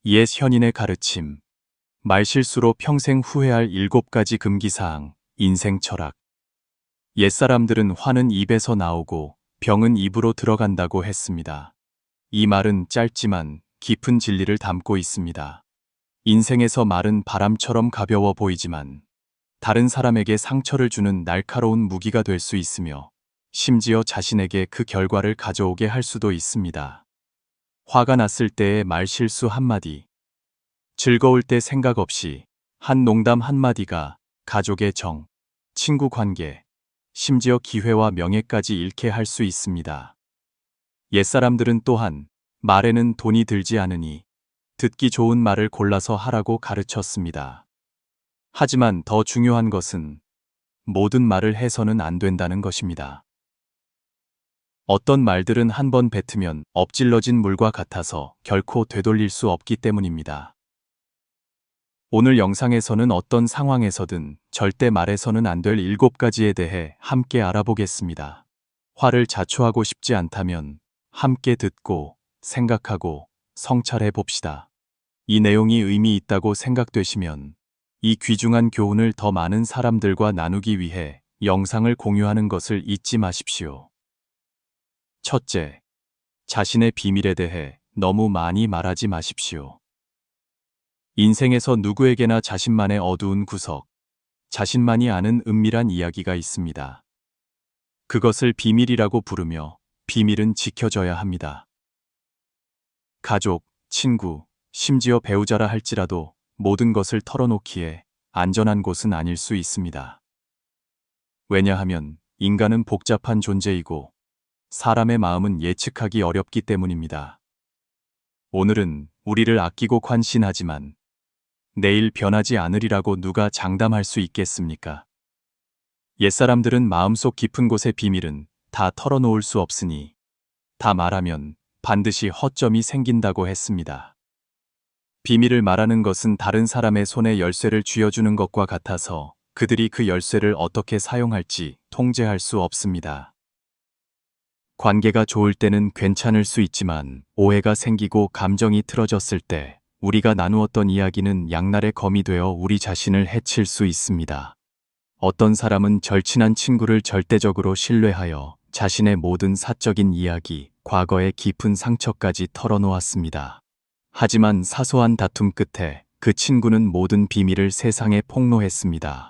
옛 현인의 가르침. 말실수로 평생 후회할 7가지 금기사항. 인생 철학. 옛사람들은 화는 입에서 나오고 병은 입으로 들어간다고 했습니다. 이 말은 짧지만 깊은 진리를 담고 있습니다. 인생에서 말은 바람처럼 가벼워 보이지만 다른 사람에게 상처를 주는 날카로운 무기가 될 수 있으며 심지어 자신에게 그 결과를 가져오게 할 수도 있습니다. 화가 났을 때의 말실수 한마디, 즐거울 때 생각 없이 한 농담 한마디가 가족의 정, 친구 관계, 심지어 기회와 명예까지 잃게 할 수 있습니다. 옛사람들은 또한 말에는 돈이 들지 않으니 듣기 좋은 말을 골라서 하라고 가르쳤습니다. 하지만 더 중요한 것은 모든 말을 해서는 안 된다는 것입니다. 어떤 말들은 한 번 뱉으면 엎질러진 물과 같아서 결코 되돌릴 수 없기 때문입니다. 오늘 영상에서는 어떤 상황에서든 절대 말해서는 안 될 7가지에 대해 함께 알아보겠습니다. 화를 자초하고 싶지 않다면 함께 듣고 생각하고 성찰해 봅시다. 이 내용이 의미 있다고 생각되시면 이 귀중한 교훈을 더 많은 사람들과 나누기 위해 영상을 공유하는 것을 잊지 마십시오. 첫째, 자신의 비밀에 대해 너무 많이 말하지 마십시오. 인생에서 누구에게나 자신만의 어두운 구석, 자신만이 아는 은밀한 이야기가 있습니다. 그것을 비밀이라고 부르며 비밀은 지켜져야 합니다. 가족, 친구, 심지어 배우자라 할지라도 모든 것을 털어놓기에 안전한 곳은 아닐 수 있습니다. 왜냐하면 인간은 복잡한 존재이고 사람의 마음은 예측하기 어렵기 때문입니다. 오늘은 우리를 아끼고 관신하지만 내일 변하지 않으리라고 누가 장담할 수 있겠습니까? 옛사람들은 마음속 깊은 곳의 비밀은 다 털어놓을 수 없으니 다 말하면 반드시 허점이 생긴다고 했습니다. 비밀을 말하는 것은 다른 사람의 손에 열쇠를 쥐어주는 것과 같아서 그들이 그 열쇠를 어떻게 사용할지 통제할 수 없습니다. 관계가 좋을 때는 괜찮을 수 있지만 오해가 생기고 감정이 틀어졌을 때 우리가 나누었던 이야기는 양날의 검이 되어 우리 자신을 해칠 수 있습니다. 어떤 사람은 절친한 친구를 절대적으로 신뢰하여 자신의 모든 사적인 이야기, 과거의 깊은 상처까지 털어놓았습니다. 하지만 사소한 다툼 끝에 그 친구는 모든 비밀을 세상에 폭로했습니다.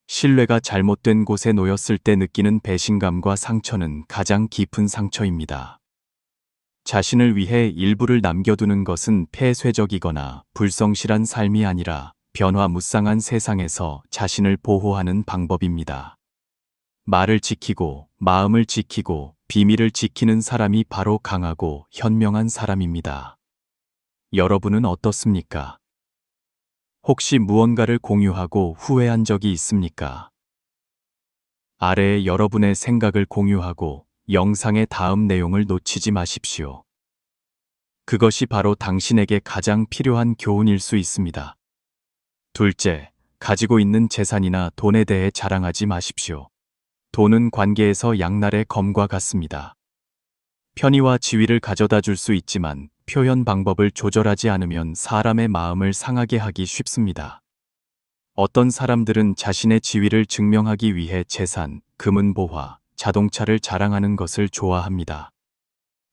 신뢰가 잘못된 곳에 놓였을 때 느끼는 배신감과 상처는 가장 깊은 상처입니다. 자신을 위해 일부를 남겨두는 것은 폐쇄적이거나 불성실한 삶이 아니라 변화무쌍한 세상에서 자신을 보호하는 방법입니다. 말을 지키고 마음을 지키고 비밀을 지키는 사람이 바로 강하고 현명한 사람입니다. 여러분은 어떻습니까? 혹시 무언가를 공유하고 후회한 적이 있습니까? 아래에 여러분의 생각을 공유하고 영상의 다음 내용을 놓치지 마십시오. 그것이 바로 당신에게 가장 필요한 교훈일 수 있습니다. 둘째, 가지고 있는 재산이나 돈에 대해 자랑하지 마십시오. 돈은 관계에서 양날의 검과 같습니다. 편의와 지위를 가져다 줄 수 있지만 표현 방법을 조절하지 않으면 사람의 마음을 상하게 하기 쉽습니다. 어떤 사람들은 자신의 지위를 증명하기 위해 재산, 금은보화, 자동차를 자랑하는 것을 좋아합니다.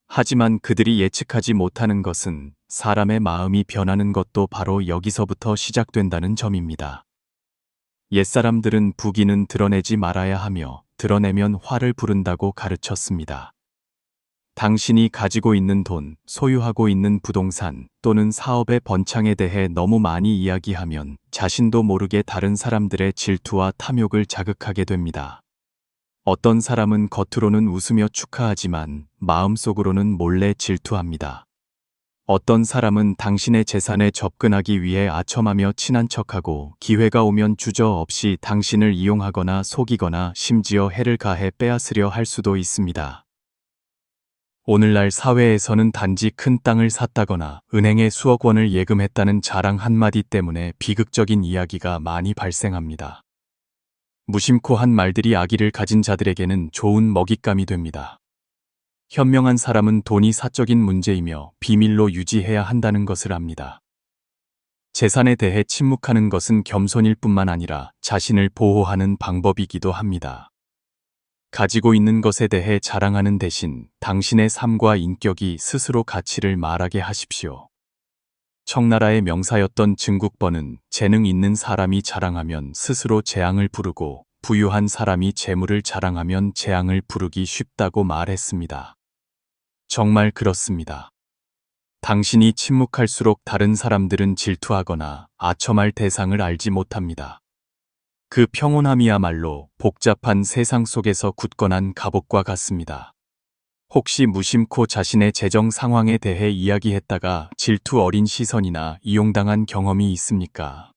하지만 그들이 예측하지 못하는 것은 사람의 마음이 변하는 것도 바로 여기서부터 시작된다는 점입니다. 옛사람들은 부귀는 드러내지 말아야 하며 드러내면 화를 부른다고 가르쳤습니다. 당신이 가지고 있는 돈, 소유하고 있는 부동산 또는 사업의 번창에 대해 너무 많이 이야기하면 자신도 모르게 다른 사람들의 질투와 탐욕을 자극하게 됩니다. 어떤 사람은 겉으로는 웃으며 축하하지만 마음속으로는 몰래 질투합니다. 어떤 사람은 당신의 재산에 접근하기 위해 아첨하며 친한 척하고 기회가 오면 주저없이 당신을 이용하거나 속이거나 심지어 해를 가해 빼앗으려 할 수도 있습니다. 오늘날 사회에서는 단지 큰 땅을 샀다거나 은행에 수억 원을 예금했다는 자랑 한마디 때문에 비극적인 이야기가 많이 발생합니다. 무심코 한 말들이 악의를 가진 자들에게는 좋은 먹잇감이 됩니다. 현명한 사람은 돈이 사적인 문제이며 비밀로 유지해야 한다는 것을 압니다. 재산에 대해 침묵하는 것은 겸손일 뿐만 아니라 자신을 보호하는 방법이기도 합니다. 가지고 있는 것에 대해 자랑하는 대신 당신의 삶과 인격이 스스로 가치를 말하게 하십시오. 청나라의 명사였던 증국번은 재능 있는 사람이 자랑하면 스스로 재앙을 부르고 부유한 사람이 재물을 자랑하면 재앙을 부르기 쉽다고 말했습니다. 정말 그렇습니다. 당신이 침묵할수록 다른 사람들은 질투하거나 아첨할 대상을 알지 못합니다. 그 평온함이야말로 복잡한 세상 속에서 굳건한 갑옷과 같습니다. 혹시 무심코 자신의 재정 상황에 대해 이야기했다가 질투 어린 시선이나 이용당한 경험이 있습니까?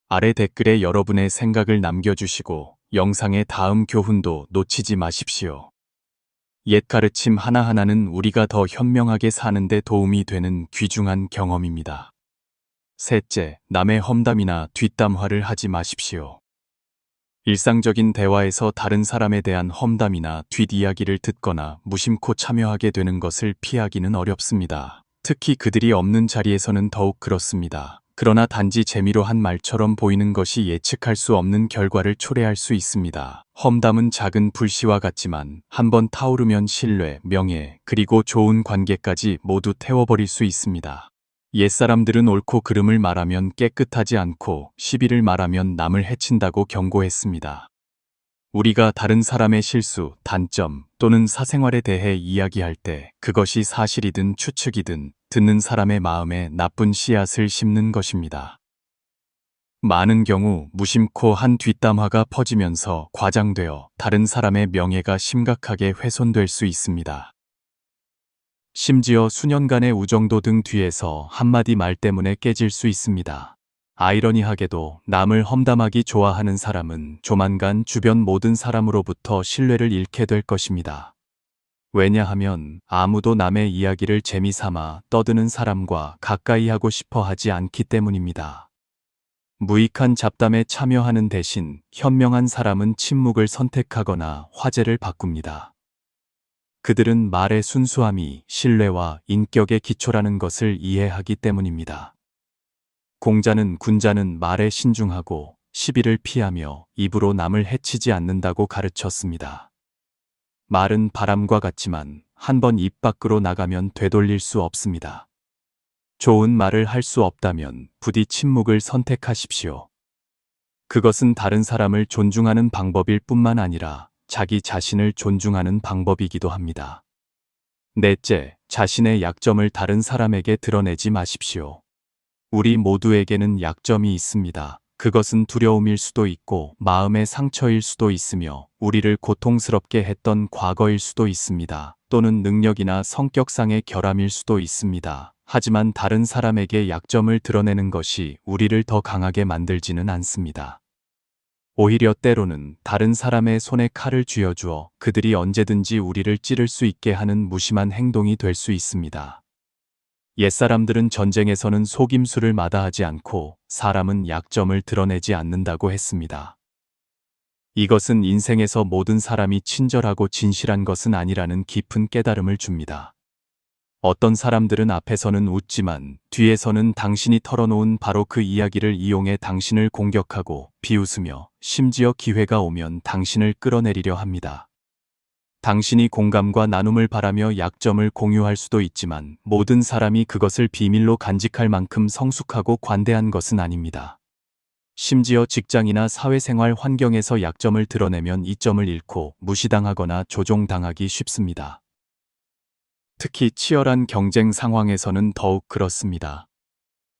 아래 댓글에 여러분의 생각을 남겨주시고 영상의 다음 교훈도 놓치지 마십시오. 옛 가르침 하나하나는 우리가 더 현명하게 사는 데 도움이 되는 귀중한 경험입니다. 셋째, 남의 험담이나 뒷담화를 하지 마십시오. 일상적인 대화에서 다른 사람에 대한 험담이나 뒷이야기를 듣거나 무심코 참여하게 되는 것을 피하기는 어렵습니다. 특히 그들이 없는 자리에서는 더욱 그렇습니다. 그러나 단지 재미로 한 말처럼 보이는 것이 예측할 수 없는 결과를 초래할 수 있습니다. 험담은 작은 불씨와 같지만 한번 타오르면 신뢰, 명예, 그리고 좋은 관계까지 모두 태워버릴 수 있습니다. 옛사람들은 옳고 그름을 말하면 깨끗하지 않고 시비를 말하면 남을 해친다고 경고했습니다. 우리가 다른 사람의 실수, 단점 또는 사생활에 대해 이야기할 때 그것이 사실이든 추측이든 듣는 사람의 마음에 나쁜 씨앗을 심는 것입니다. 많은 경우 무심코 한 뒷담화가 퍼지면서 과장되어 다른 사람의 명예가 심각하게 훼손될 수 있습니다. 심지어 수년간의 우정도 등 뒤에서 한마디 말 때문에 깨질 수 있습니다. 아이러니하게도 남을 험담하기 좋아하는 사람은 조만간 주변 모든 사람으로부터 신뢰를 잃게 될 것입니다. 왜냐하면 아무도 남의 이야기를 재미삼아 떠드는 사람과 가까이 하고 싶어 하지 않기 때문입니다. 무익한 잡담에 참여하는 대신 현명한 사람은 침묵을 선택하거나 화제를 바꿉니다. 그들은 말의 순수함이 신뢰와 인격의 기초라는 것을 이해하기 때문입니다. 공자는 군자는 말에 신중하고 시비를 피하며 입으로 남을 해치지 않는다고 가르쳤습니다. 말은 바람과 같지만 한번 입 밖으로 나가면 되돌릴 수 없습니다. 좋은 말을 할 수 없다면 부디 침묵을 선택하십시오. 그것은 다른 사람을 존중하는 방법일 뿐만 아니라 자기 자신을 존중하는 방법이기도 합니다. 넷째, 자신의 약점을 다른 사람에게 드러내지 마십시오. 우리 모두에게는 약점이 있습니다. 그것은 두려움일 수도 있고 마음의 상처일 수도 있으며 우리를 고통스럽게 했던 과거일 수도 있습니다. 또는 능력이나 성격상의 결함일 수도 있습니다. 하지만 다른 사람에게 약점을 드러내는 것이 우리를 더 강하게 만들지는 않습니다. 오히려 때로는 다른 사람의 손에 칼을 쥐어주어 그들이 언제든지 우리를 찌를 수 있게 하는 무심한 행동이 될 수 있습니다. 옛사람들은 전쟁에서는 속임수를 마다하지 않고 사람은 약점을 드러내지 않는다고 했습니다. 이것은 인생에서 모든 사람이 친절하고 진실한 것은 아니라는 깊은 깨달음을 줍니다. 어떤 사람들은 앞에서는 웃지만 뒤에서는 당신이 털어놓은 바로 그 이야기를 이용해 당신을 공격하고 비웃으며 심지어 기회가 오면 당신을 끌어내리려 합니다. 당신이 공감과 나눔을 바라며 약점을 공유할 수도 있지만 모든 사람이 그것을 비밀로 간직할 만큼 성숙하고 관대한 것은 아닙니다. 심지어 직장이나 사회생활 환경에서 약점을 드러내면 이점을 잃고 무시당하거나 조종당하기 쉽습니다. 특히 치열한 경쟁 상황에서는 더욱 그렇습니다.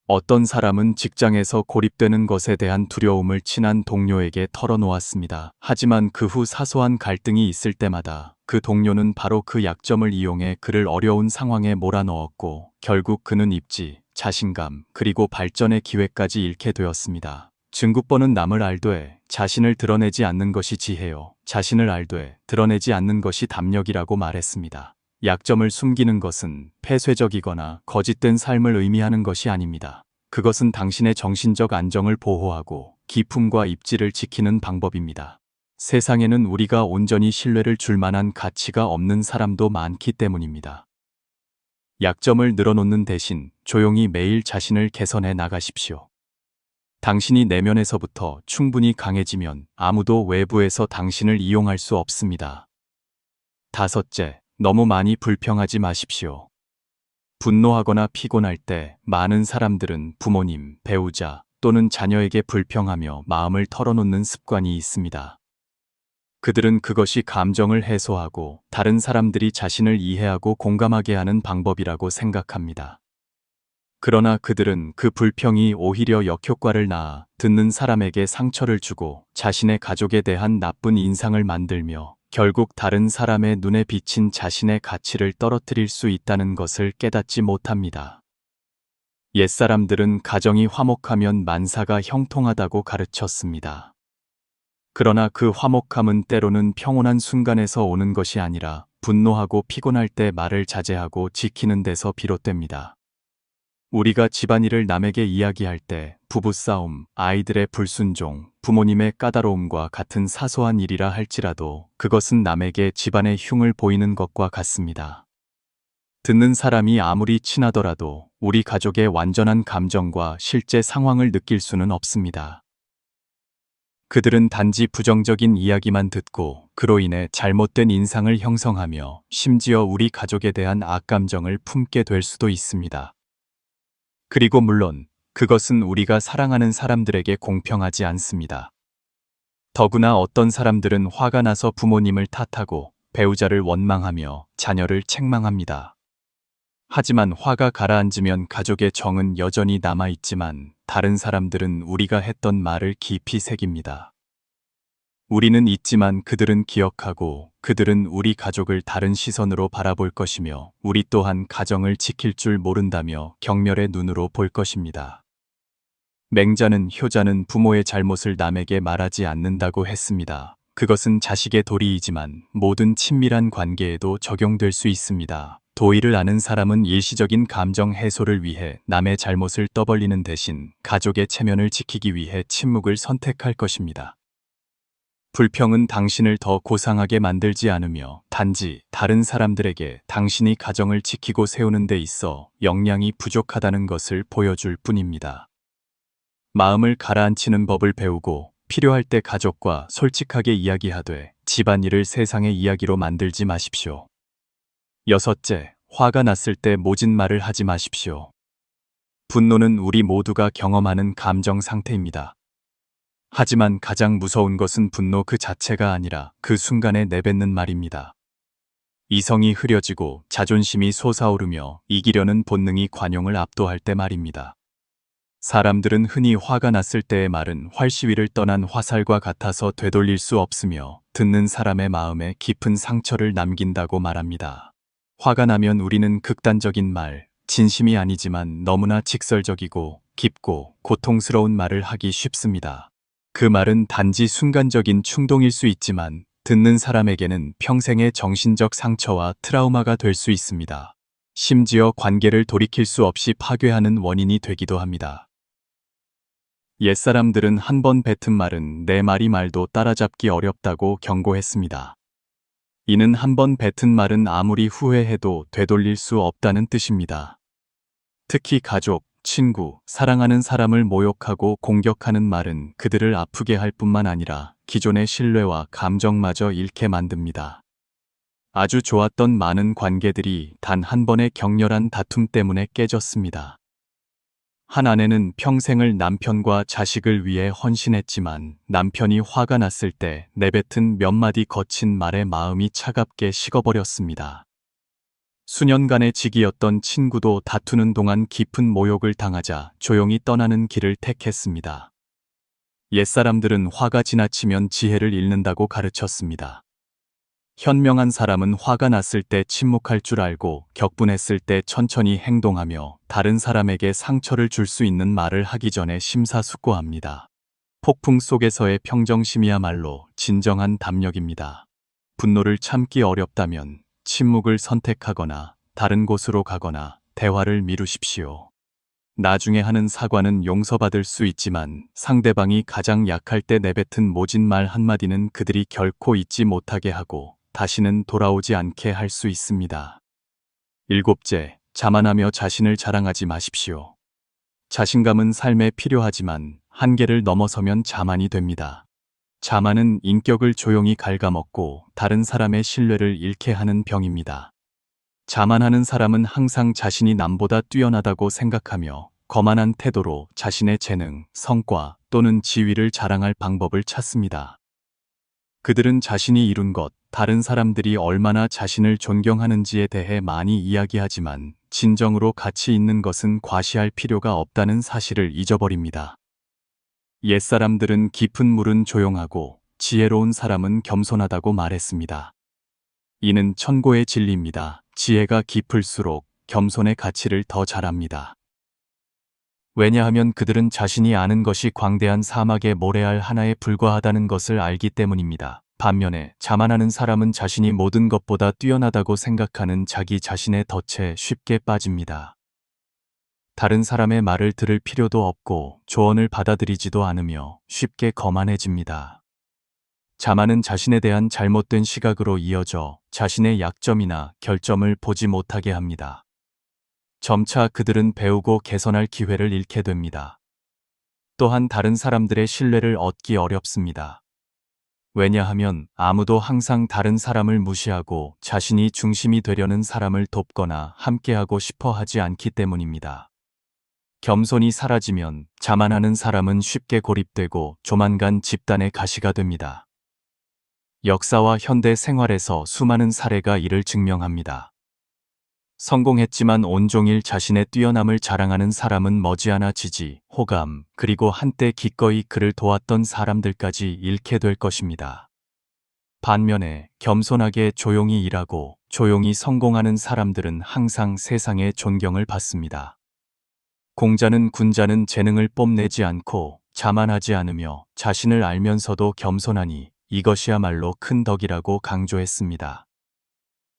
어떤 사람은 직장에서 고립되는 것에 대한 두려움을 친한 동료에게 털어놓았습니다. 하지만 그 후 사소한 갈등이 있을 때마다 그 동료는 바로 그 약점을 이용해 그를 어려운 상황에 몰아넣었고 결국 그는 입지, 자신감, 그리고 발전의 기회까지 잃게 되었습니다. 증국번은 남을 알되 자신을 드러내지 않는 것이 지혜요, 자신을 알되 드러내지 않는 것이 담력이라고 말했습니다. 약점을 숨기는 것은 폐쇄적이거나 거짓된 삶을 의미하는 것이 아닙니다. 그것은 당신의 정신적 안정을 보호하고 기품과 입지를 지키는 방법입니다. 세상에는 우리가 온전히 신뢰를 줄 만한 가치가 없는 사람도 많기 때문입니다. 약점을 늘어놓는 대신 조용히 매일 자신을 개선해 나가십시오. 당신이 내면에서부터 충분히 강해지면 아무도 외부에서 당신을 이용할 수 없습니다. 다섯째, 너무 많이 불평하지 마십시오. 분노하거나 피곤할 때 많은 사람들은 부모님, 배우자 또는 자녀에게 불평하며 마음을 털어놓는 습관이 있습니다. 그들은 그것이 감정을 해소하고 다른 사람들이 자신을 이해하고 공감하게 하는 방법이라고 생각합니다. 그러나 그들은 그 불평이 오히려 역효과를 낳아 듣는 사람에게 상처를 주고 자신의 가족에 대한 나쁜 인상을 만들며 결국 다른 사람의 눈에 비친 자신의 가치를 떨어뜨릴 수 있다는 것을 깨닫지 못합니다. 옛사람들은 가정이 화목하면 만사가 형통하다고 가르쳤습니다. 그러나 그 화목함은 때로는 평온한 순간에서 오는 것이 아니라 분노하고 피곤할 때 말을 자제하고 지키는 데서 비롯됩니다. 우리가 집안일을 남에게 이야기할 때 부부싸움, 아이들의 불순종, 부모님의 까다로움과 같은 사소한 일이라 할지라도 그것은 남에게 집안의 흉을 보이는 것과 같습니다. 듣는 사람이 아무리 친하더라도 우리 가족의 완전한 감정과 실제 상황을 느낄 수는 없습니다. 그들은 단지 부정적인 이야기만 듣고 그로 인해 잘못된 인상을 형성하며 심지어 우리 가족에 대한 악감정을 품게 될 수도 있습니다. 그리고 물론 그것은 우리가 사랑하는 사람들에게 공평하지 않습니다. 더구나 어떤 사람들은 화가 나서 부모님을 탓하고 배우자를 원망하며 자녀를 책망합니다. 하지만 화가 가라앉으면 가족의 정은 여전히 남아있지만 다른 사람들은 우리가 했던 말을 깊이 새깁니다. 우리는 잊지만 그들은 기억하고 그들은 우리 가족을 다른 시선으로 바라볼 것이며 우리 또한 가정을 지킬 줄 모른다며 경멸의 눈으로 볼 것입니다. 맹자는 효자는 부모의 잘못을 남에게 말하지 않는다고 했습니다. 그것은 자식의 도리이지만 모든 친밀한 관계에도 적용될 수 있습니다. 도의를 아는 사람은 일시적인 감정 해소를 위해 남의 잘못을 떠벌리는 대신 가족의 체면을 지키기 위해 침묵을 선택할 것입니다. 불평은 당신을 더 고상하게 만들지 않으며 단지 다른 사람들에게 당신이 가정을 지키고 세우는 데 있어 역량이 부족하다는 것을 보여줄 뿐입니다. 마음을 가라앉히는 법을 배우고 필요할 때 가족과 솔직하게 이야기하되 집안일을 세상의 이야기로 만들지 마십시오. 여섯째, 화가 났을 때 모진 말을 하지 마십시오. 분노는 우리 모두가 경험하는 감정 상태입니다. 하지만 가장 무서운 것은 분노 그 자체가 아니라 그 순간에 내뱉는 말입니다. 이성이 흐려지고 자존심이 솟아오르며 이기려는 본능이 관용을 압도할 때 말입니다. 사람들은 흔히 화가 났을 때의 말은 활시위를 떠난 화살과 같아서 되돌릴 수 없으며 듣는 사람의 마음에 깊은 상처를 남긴다고 말합니다. 화가 나면 우리는 극단적인 말, 진심이 아니지만 너무나 직설적이고 깊고 고통스러운 말을 하기 쉽습니다. 그 말은 단지 순간적인 충동일 수 있지만 듣는 사람에게는 평생의 정신적 상처와 트라우마가 될 수 있습니다. 심지어 관계를 돌이킬 수 없이 파괴하는 원인이 되기도 합니다. 옛사람들은 한 번 뱉은 말은 내 말이 말도 따라잡기 어렵다고 경고했습니다. 이는 한 번 뱉은 말은 아무리 후회해도 되돌릴 수 없다는 뜻입니다. 특히 가족, 친구, 사랑하는 사람을 모욕하고 공격하는 말은 그들을 아프게 할 뿐만 아니라 기존의 신뢰와 감정마저 잃게 만듭니다. 아주 좋았던 많은 관계들이 단 한 번의 격렬한 다툼 때문에 깨졌습니다. 한 아내는 평생을 남편과 자식을 위해 헌신했지만 남편이 화가 났을 때 내뱉은 몇 마디 거친 말에 마음이 차갑게 식어버렸습니다. 수년간의 직이었던 친구도 다투는 동안 깊은 모욕을 당하자 조용히 떠나는 길을 택했습니다. 옛사람들은 화가 지나치면 지혜를 잃는다고 가르쳤습니다. 현명한 사람은 화가 났을 때 침묵할 줄 알고 격분했을 때 천천히 행동하며 다른 사람에게 상처를 줄 수 있는 말을 하기 전에 심사숙고합니다. 폭풍 속에서의 평정심이야말로 진정한 담력입니다. 분노를 참기 어렵다면 침묵을 선택하거나 다른 곳으로 가거나 대화를 미루십시오. 나중에 하는 사과는 용서받을 수 있지만 상대방이 가장 약할 때 내뱉은 모진 말 한마디는 그들이 결코 잊지 못하게 하고 다시는 돌아오지 않게 할 수 있습니다. 일곱째, 자만하며 자신을 자랑하지 마십시오. 자신감은 삶에 필요하지만 한계를 넘어서면 자만이 됩니다. 자만은 인격을 조용히 갉아먹고 다른 사람의 신뢰를 잃게 하는 병입니다. 자만하는 사람은 항상 자신이 남보다 뛰어나다고 생각하며 거만한 태도로 자신의 재능, 성과 또는 지위를 자랑할 방법을 찾습니다. 그들은 자신이 이룬 것, 다른 사람들이 얼마나 자신을 존경하는지에 대해 많이 이야기하지만 진정으로 가치 있는 것은 과시할 필요가 없다는 사실을 잊어버립니다. 옛사람들은 깊은 물은 조용하고 지혜로운 사람은 겸손하다고 말했습니다. 이는 천고의 진리입니다. 지혜가 깊을수록 겸손의 가치를 더 잘합니다. 왜냐하면 그들은 자신이 아는 것이 광대한 사막의 모래알 하나에 불과하다는 것을 알기 때문입니다. 반면에 자만하는 사람은 자신이 모든 것보다 뛰어나다고 생각하는 자기 자신의 덫에 쉽게 빠집니다. 다른 사람의 말을 들을 필요도 없고 조언을 받아들이지도 않으며 쉽게 거만해집니다. 자만은 자신에 대한 잘못된 시각으로 이어져 자신의 약점이나 결점을 보지 못하게 합니다. 점차 그들은 배우고 개선할 기회를 잃게 됩니다. 또한 다른 사람들의 신뢰를 얻기 어렵습니다. 왜냐하면 아무도 항상 다른 사람을 무시하고 자신이 중심이 되려는 사람을 돕거나 함께하고 싶어 하지 않기 때문입니다. 겸손이 사라지면 자만하는 사람은 쉽게 고립되고 조만간 집단의 가시가 됩니다. 역사와 현대 생활에서 수많은 사례가 이를 증명합니다. 성공했지만 온종일 자신의 뛰어남을 자랑하는 사람은 머지않아 지지, 호감, 그리고 한때 기꺼이 그를 도왔던 사람들까지 잃게 될 것입니다. 반면에 겸손하게 조용히 일하고 조용히 성공하는 사람들은 항상 세상의 존경을 받습니다. 공자는 군자는 재능을 뽐내지 않고 자만하지 않으며 자신을 알면서도 겸손하니 이것이야말로 큰 덕이라고 강조했습니다.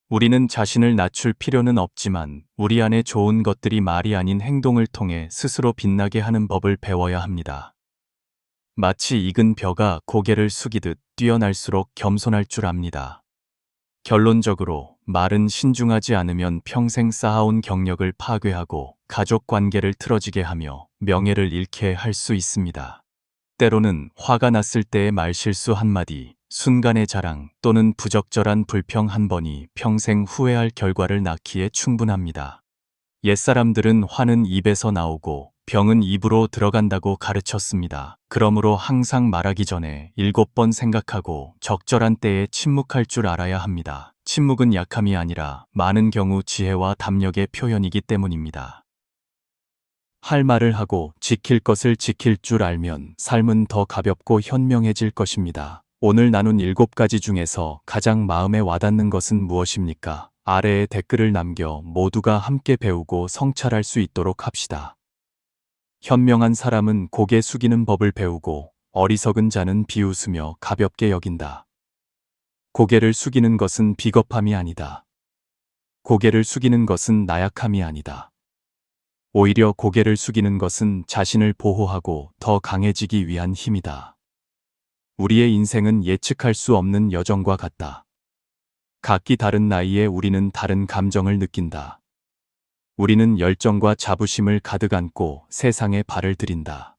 우리는 자신을 낮출 필요는 없지만 우리 안에 좋은 것들이 말이 아닌 행동을 통해 스스로 빛나게 하는 법을 배워야 합니다. 마치 익은 벼가 고개를 숙이듯 뛰어날수록 겸손할 줄 압니다. 결론적으로 말은 신중하지 않으면 평생 쌓아온 경력을 파괴하고 가족 관계를 틀어지게 하며 명예를 잃게 할 수 있습니다. 때로는 화가 났을 때의 말실수 한마디, 순간의 자랑 또는 부적절한 불평 한 번이 평생 후회할 결과를 낳기에 충분합니다. 옛사람들은 화는 입에서 나오고 병은 입으로 들어간다고 가르쳤습니다. 그러므로 항상 말하기 전에 7번 생각하고 적절한 때에 침묵할 줄 알아야 합니다. 침묵은 약함이 아니라 많은 경우 지혜와 담력의 표현이기 때문입니다. 할 말을 하고 지킬 것을 지킬 줄 알면 삶은 더 가볍고 현명해질 것입니다. 오늘 나눈 7가지 중에서 가장 마음에 와닿는 것은 무엇입니까? 아래에 댓글을 남겨 모두가 함께 배우고 성찰할 수 있도록 합시다. 현명한 사람은 고개 숙이는 법을 배우고 어리석은 자는 비웃으며 가볍게 여긴다. 고개를 숙이는 것은 비겁함이 아니다. 고개를 숙이는 것은 나약함이 아니다. 오히려 고개를 숙이는 것은 자신을 보호하고 더 강해지기 위한 힘이다. 우리의 인생은 예측할 수 없는 여정과 같다. 각기 다른 나이에 우리는 다른 감정을 느낀다. 우리는 열정과 자부심을 가득 안고 세상에 발을 들인다.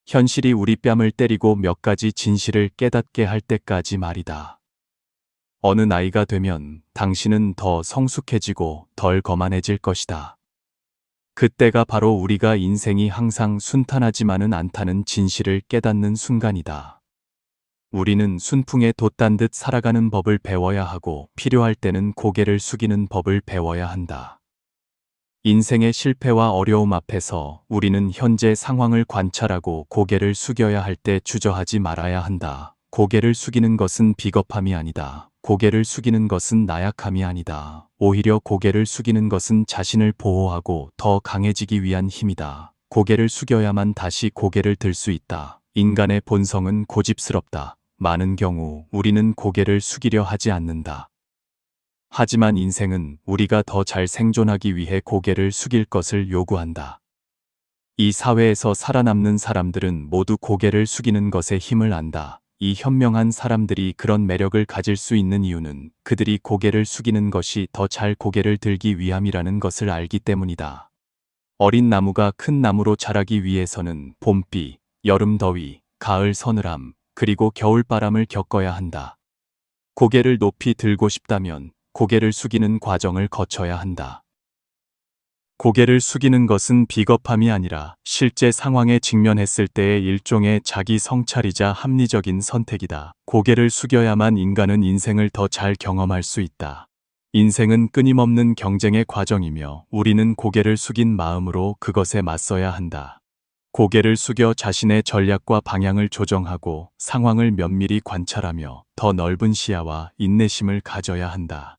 현실이 우리 뺨을 때리고 몇 가지 진실을 깨닫게 할 때까지 말이다. 어느 나이가 되면 당신은 더 성숙해지고 덜 거만해질 것이다. 그때가 바로 우리가 인생이 항상 순탄하지만은 않다는 진실을 깨닫는 순간이다. 우리는 순풍에 돛단 듯 살아가는 법을 배워야 하고 필요할 때는 고개를 숙이는 법을 배워야 한다. 인생의 실패와 어려움 앞에서 우리는 현재 상황을 관찰하고 고개를 숙여야 할 때 주저하지 말아야 한다. 고개를 숙이는 것은 비겁함이 아니다. 고개를 숙이는 것은 나약함이 아니다. 오히려 고개를 숙이는 것은 자신을 보호하고 더 강해지기 위한 힘이다. 고개를 숙여야만 다시 고개를 들 수 있다. 인간의 본성은 고집스럽다. 많은 경우 우리는 고개를 숙이려 하지 않는다. 하지만 인생은 우리가 더 잘 생존하기 위해 고개를 숙일 것을 요구한다. 이 사회에서 살아남는 사람들은 모두 고개를 숙이는 것에 힘을 안다. 이 현명한 사람들이 그런 매력을 가질 수 있는 이유는 그들이 고개를 숙이는 것이 더 잘 고개를 들기 위함이라는 것을 알기 때문이다. 어린 나무가 큰 나무로 자라기 위해서는 봄비, 여름 더위, 가을 서늘함, 그리고 겨울 바람을 겪어야 한다. 고개를 높이 들고 싶다면 고개를 숙이는 과정을 거쳐야 한다. 고개를 숙이는 것은 비겁함이 아니라 실제 상황에 직면했을 때의 일종의 자기 성찰이자 합리적인 선택이다. 고개를 숙여야만 인간은 인생을 더 잘 경험할 수 있다. 인생은 끊임없는 경쟁의 과정이며 우리는 고개를 숙인 마음으로 그것에 맞서야 한다. 고개를 숙여 자신의 전략과 방향을 조정하고 상황을 면밀히 관찰하며 더 넓은 시야와 인내심을 가져야 한다.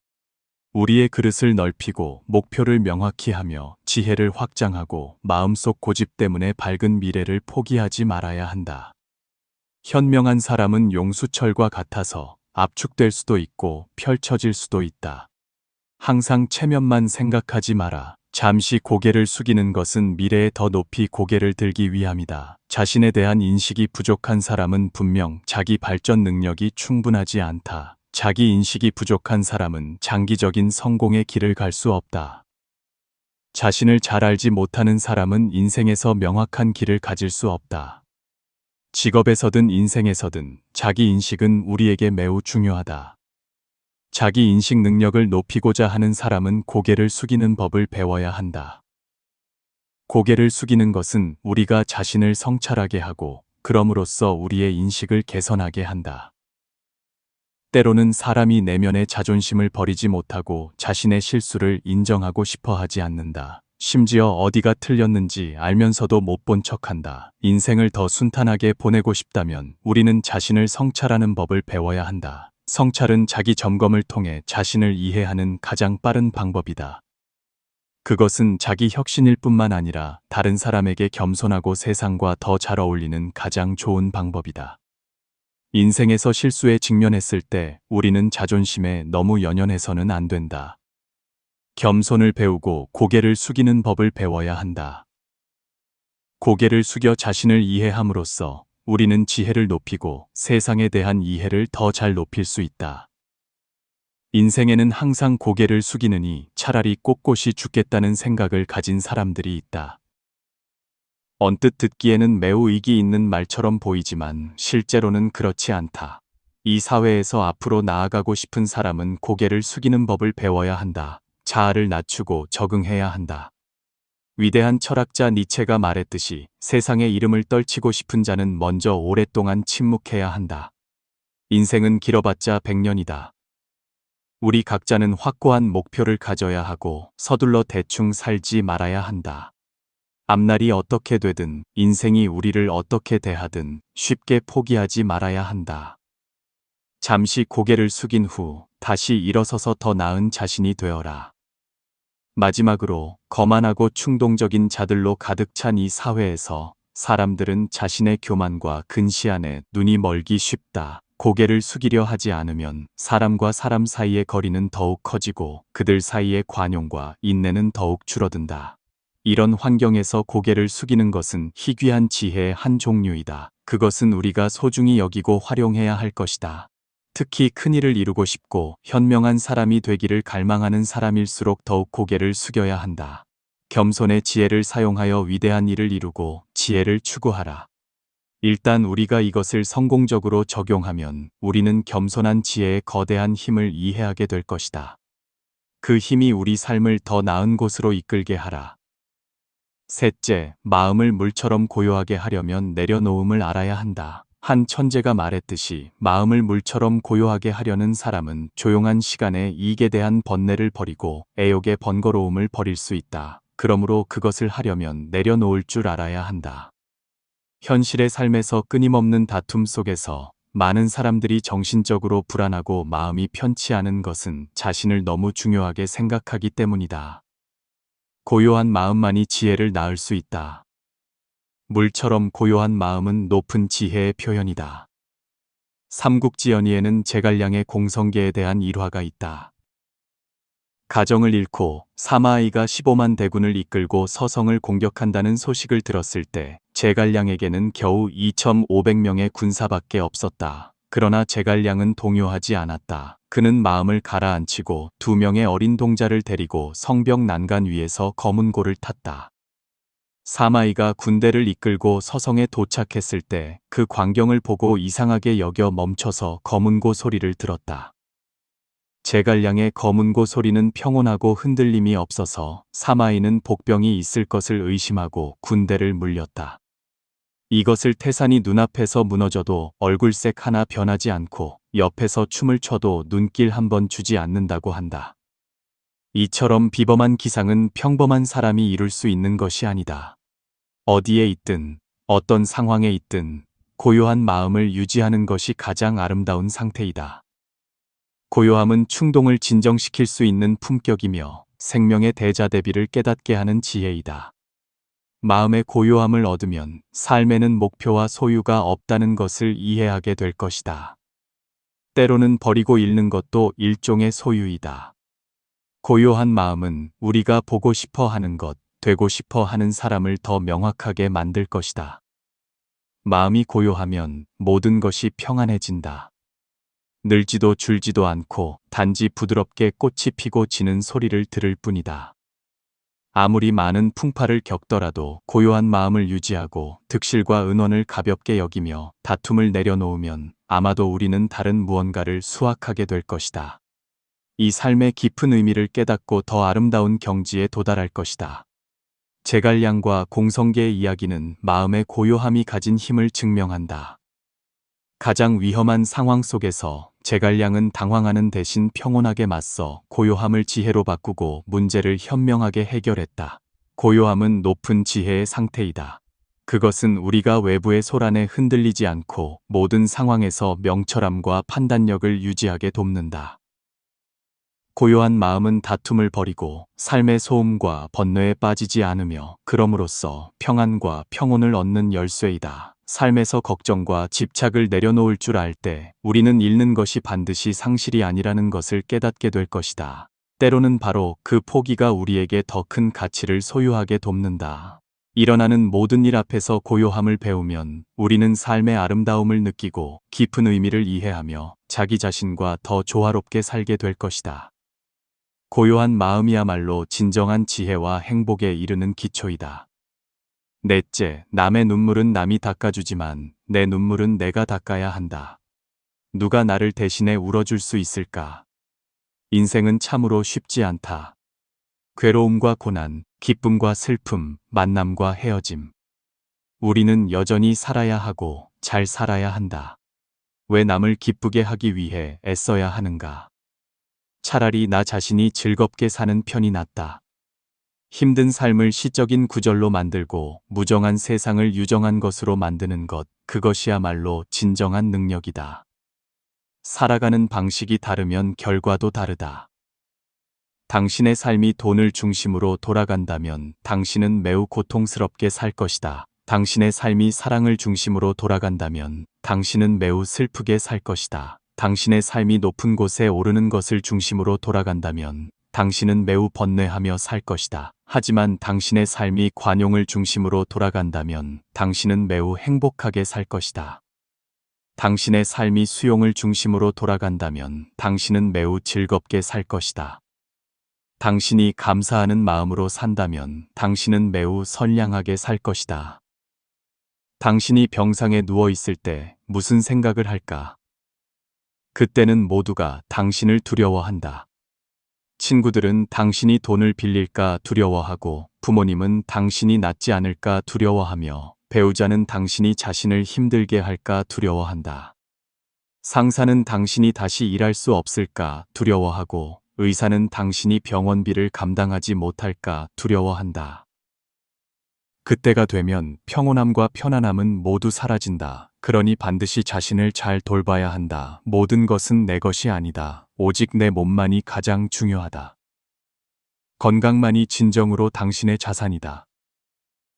우리의 그릇을 넓히고 목표를 명확히 하며 지혜를 확장하고 마음속 고집 때문에 밝은 미래를 포기하지 말아야 한다. 현명한 사람은 용수철과 같아서 압축될 수도 있고 펼쳐질 수도 있다. 항상 체면만 생각하지 마라. 잠시 고개를 숙이는 것은 미래에 더 높이 고개를 들기 위함이다. 자신에 대한 인식이 부족한 사람은 분명 자기 발전 능력이 충분하지 않다. 자기 인식이 부족한 사람은 장기적인 성공의 길을 갈 수 없다. 자신을 잘 알지 못하는 사람은 인생에서 명확한 길을 가질 수 없다. 직업에서든 인생에서든 자기 인식은 우리에게 매우 중요하다. 자기 인식 능력을 높이고자 하는 사람은 고개를 숙이는 법을 배워야 한다. 고개를 숙이는 것은 우리가 자신을 성찰하게 하고 그럼으로써 우리의 인식을 개선하게 한다. 때로는 사람이 내면의 자존심을 버리지 못하고 자신의 실수를 인정하고 싶어 하지 않는다. 심지어 어디가 틀렸는지 알면서도 못 본 척한다. 인생을 더 순탄하게 보내고 싶다면 우리는 자신을 성찰하는 법을 배워야 한다. 성찰은 자기 점검을 통해 자신을 이해하는 가장 빠른 방법이다. 그것은 자기 혁신일 뿐만 아니라 다른 사람에게 겸손하고 세상과 더 잘 어울리는 가장 좋은 방법이다. 인생에서 실수에 직면했을 때 우리는 자존심에 너무 연연해서는 안 된다. 겸손을 배우고 고개를 숙이는 법을 배워야 한다. 고개를 숙여 자신을 이해함으로써 우리는 지혜를 높이고 세상에 대한 이해를 더 잘 높일 수 있다. 인생에는 항상 고개를 숙이느니 차라리 꼿꼿이 죽겠다는 생각을 가진 사람들이 있다. 언뜻 듣기에는 매우 의기 있는 말처럼 보이지만 실제로는 그렇지 않다. 이 사회에서 앞으로 나아가고 싶은 사람은 고개를 숙이는 법을 배워야 한다. 자아를 낮추고 적응해야 한다. 위대한 철학자 니체가 말했듯이 세상의 이름을 떨치고 싶은 자는 먼저 오랫동안 침묵해야 한다. 인생은 길어봤자 100년이다. 우리 각자는 확고한 목표를 가져야 하고 서둘러 대충 살지 말아야 한다. 앞날이 어떻게 되든 인생이 우리를 어떻게 대하든 쉽게 포기하지 말아야 한다. 잠시 고개를 숙인 후 다시 일어서서 더 나은 자신이 되어라. 마지막으로 거만하고 충동적인 자들로 가득 찬 이 사회에서 사람들은 자신의 교만과 근시안에 눈이 멀기 쉽다. 고개를 숙이려 하지 않으면 사람과 사람 사이의 거리는 더욱 커지고 그들 사이의 관용과 인내는 더욱 줄어든다. 이런 환경에서 고개를 숙이는 것은 희귀한 지혜의 한 종류이다. 그것은 우리가 소중히 여기고 활용해야 할 것이다. 특히 큰일을 이루고 싶고 현명한 사람이 되기를 갈망하는 사람일수록 더욱 고개를 숙여야 한다. 겸손의 지혜를 사용하여 위대한 일을 이루고 지혜를 추구하라. 일단 우리가 이것을 성공적으로 적용하면 우리는 겸손한 지혜의 거대한 힘을 이해하게 될 것이다. 그 힘이 우리 삶을 더 나은 곳으로 이끌게 하라. 셋째, 마음을 물처럼 고요하게 하려면 내려놓음을 알아야 한다. 한 천재가 말했듯이 마음을 물처럼 고요하게 하려는 사람은 조용한 시간에 이익에 대한 번뇌를 버리고 애욕의 번거로움을 버릴 수 있다. 그러므로 그것을 하려면 내려놓을 줄 알아야 한다. 현실의 삶에서 끊임없는 다툼 속에서 많은 사람들이 정신적으로 불안하고 마음이 편치 않은 것은 자신을 너무 중요하게 생각하기 때문이다. 고요한 마음만이 지혜를 낳을 수 있다. 물처럼 고요한 마음은 높은 지혜의 표현이다. 삼국지 연의에는 제갈량의 공성계에 대한 일화가 있다. 가정을 잃고 사마아이가 15만 대군을 이끌고 서성을 공격한다는 소식을 들었을 때 제갈량에게는 겨우 2,500명의 군사밖에 없었다. 그러나 제갈량은 동요하지 않았다. 그는 마음을 가라앉히고 2명의 어린 동자를 데리고 성벽 난간 위에서 검은 고를 탔다. 사마이가 군대를 이끌고 서성에 도착했을 때 그 광경을 보고 이상하게 여겨 멈춰서 검은 고 소리를 들었다. 제갈량의 검은 고 소리는 평온하고 흔들림이 없어서 사마이는 복병이 있을 것을 의심하고 군대를 물렸다. 이것을 태산이 눈앞에서 무너져도 얼굴색 하나 변하지 않고 옆에서 춤을 춰도 눈길 한번 주지 않는다고 한다. 이처럼 비범한 기상은 평범한 사람이 이룰 수 있는 것이 아니다. 어디에 있든 어떤 상황에 있든 고요한 마음을 유지하는 것이 가장 아름다운 상태이다. 고요함은 충동을 진정시킬 수 있는 품격이며 생명의 대자대비를 깨닫게 하는 지혜이다. 마음의 고요함을 얻으면 삶에는 목표와 소유가 없다는 것을 이해하게 될 것이다. 때로는 버리고 잃는 것도 일종의 소유이다. 고요한 마음은 우리가 보고 싶어 하는 것, 되고 싶어 하는 사람을 더 명확하게 만들 것이다. 마음이 고요하면 모든 것이 평안해진다. 늘지도 줄지도 않고 단지 부드럽게 꽃이 피고 지는 소리를 들을 뿐이다. 아무리 많은 풍파를 겪더라도 고요한 마음을 유지하고 득실과 은원을 가볍게 여기며 다툼을 내려놓으면 아마도 우리는 다른 무언가를 수확하게 될 것이다. 이 삶의 깊은 의미를 깨닫고 더 아름다운 경지에 도달할 것이다. 제갈량과 공성계의 이야기는 마음의 고요함이 가진 힘을 증명한다. 가장 위험한 상황 속에서 제갈량은 당황하는 대신 평온하게 맞서 고요함을 지혜로 바꾸고 문제를 현명하게 해결했다. 고요함은 높은 지혜의 상태이다. 그것은 우리가 외부의 소란에 흔들리지 않고 모든 상황에서 명철함과 판단력을 유지하게 돕는다. 고요한 마음은 다툼을 버리고 삶의 소음과 번뇌에 빠지지 않으며 그럼으로써 평안과 평온을 얻는 열쇠이다. 삶에서 걱정과 집착을 내려놓을 줄 알 때 우리는 잃는 것이 반드시 상실이 아니라는 것을 깨닫게 될 것이다. 때로는 바로 그 포기가 우리에게 더 큰 가치를 소유하게 돕는다. 일어나는 모든 일 앞에서 고요함을 배우면 우리는 삶의 아름다움을 느끼고 깊은 의미를 이해하며 자기 자신과 더 조화롭게 살게 될 것이다. 고요한 마음이야말로 진정한 지혜와 행복에 이르는 기초이다. 넷째, 남의 눈물은 남이 닦아주지만 내 눈물은 내가 닦아야 한다. 누가 나를 대신에 울어줄 수 있을까? 인생은 참으로 쉽지 않다. 괴로움과 고난, 기쁨과 슬픔, 만남과 헤어짐. 우리는 여전히 살아야 하고 잘 살아야 한다. 왜 남을 기쁘게 하기 위해 애써야 하는가? 차라리 나 자신이 즐겁게 사는 편이 낫다. 힘든 삶을 시적인 구절로 만들고 무정한 세상을 유정한 것으로 만드는 것, 그것이야말로 진정한 능력이다. 살아가는 방식이 다르면 결과도 다르다. 당신의 삶이 돈을 중심으로 돌아간다면 당신은 매우 고통스럽게 살 것이다. 당신의 삶이 사랑을 중심으로 돌아간다면 당신은 매우 슬프게 살 것이다. 당신의 삶이 높은 곳에 오르는 것을 중심으로 돌아간다면 당신은 매우 번뇌하며 살 것이다. 하지만 당신의 삶이 관용을 중심으로 돌아간다면 당신은 매우 행복하게 살 것이다. 당신의 삶이 수용을 중심으로 돌아간다면 당신은 매우 즐겁게 살 것이다. 당신이 감사하는 마음으로 산다면 당신은 매우 선량하게 살 것이다. 당신이 병상에 누워 있을 때 무슨 생각을 할까? 그때는 모두가 당신을 두려워한다. 친구들은 당신이 돈을 빌릴까 두려워하고 부모님은 당신이 낫지 않을까 두려워하며 배우자는 당신이 자신을 힘들게 할까 두려워한다. 상사는 당신이 다시 일할 수 없을까 두려워하고 의사는 당신이 병원비를 감당하지 못할까 두려워한다. 그때가 되면 평온함과 편안함은 모두 사라진다. 그러니 반드시 자신을 잘 돌봐야 한다. 모든 것은 내 것이 아니다. 오직 내 몸만이 가장 중요하다. 건강만이 진정으로 당신의 자산이다.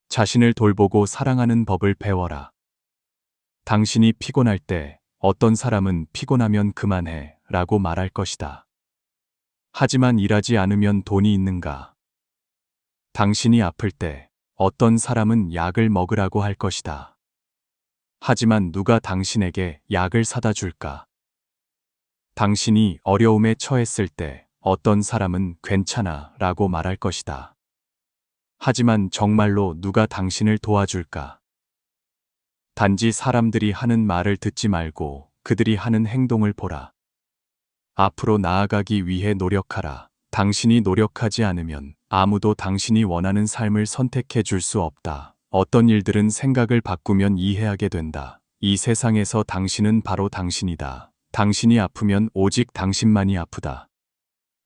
자신을 돌보고 사랑하는 법을 배워라. 당신이 피곤할 때 어떤 사람은 피곤하면 그만해 라고 말할 것이다. 하지만 일하지 않으면 돈이 있는가? 당신이 아플 때 어떤 사람은 약을 먹으라고 할 것이다. 하지만 누가 당신에게 약을 사다 줄까? 당신이 어려움에 처했을 때 어떤 사람은 괜찮아 라고 말할 것이다. 하지만 정말로 누가 당신을 도와줄까? 단지 사람들이 하는 말을 듣지 말고 그들이 하는 행동을 보라. 앞으로 나아가기 위해 노력하라. 당신이 노력하지 않으면 아무도 당신이 원하는 삶을 선택해 줄 수 없다. 어떤 일들은 생각을 바꾸면 이해하게 된다. 이 세상에서 당신은 바로 당신이다. 당신이 아프면 오직 당신만이 아프다.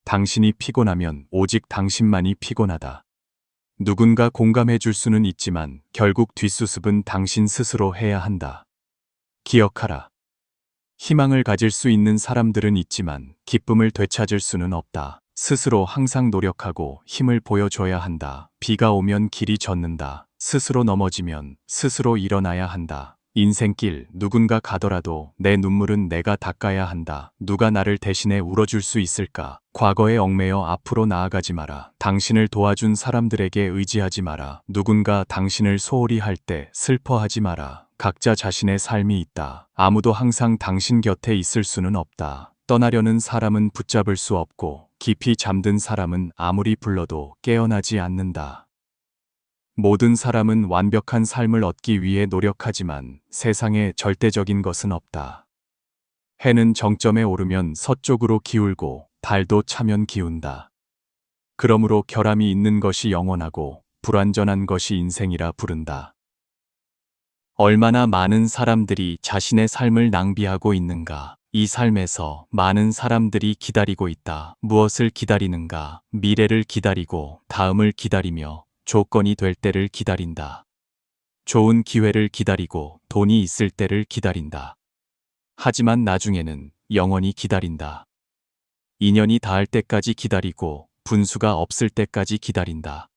당신이 피곤하면 오직 당신만이 피곤하다. 누군가 공감해 줄 수는 있지만 결국 뒷수습은 당신 스스로 해야 한다. 기억하라. 희망을 가질 수 있는 사람들은 있지만 기쁨을 되찾을 수는 없다. 스스로 항상 노력하고 힘을 보여줘야 한다. 비가 오면 길이 젖는다. 스스로 넘어지면 스스로 일어나야 한다. 인생길 누군가 가더라도 내 눈물은 내가 닦아야 한다. 누가 나를 대신해 울어줄 수 있을까? 과거에 얽매여 앞으로 나아가지 마라. 당신을 도와준 사람들에게 의지하지 마라. 누군가 당신을 소홀히 할 때 슬퍼하지 마라. 각자 자신의 삶이 있다. 아무도 항상 당신 곁에 있을 수는 없다. 떠나려는 사람은 붙잡을 수 없고 깊이 잠든 사람은 아무리 불러도 깨어나지 않는다. 모든 사람은 완벽한 삶을 얻기 위해 노력하지만 세상에 절대적인 것은 없다. 해는 정점에 오르면 서쪽으로 기울고 달도 차면 기운다. 그러므로 결함이 있는 것이 영원하고 불완전한 것이 인생이라 부른다. 얼마나 많은 사람들이 자신의 삶을 낭비하고 있는가? 이 삶에서 많은 사람들이 기다리고 있다. 무엇을 기다리는가? 미래를 기다리고 다음을 기다리며 조건이 될 때를 기다린다. 좋은 기회를 기다리고 돈이 있을 때를 기다린다. 하지만 나중에는 영원히 기다린다. 인연이 닿을 때까지 기다리고 분수가 없을 때까지 기다린다.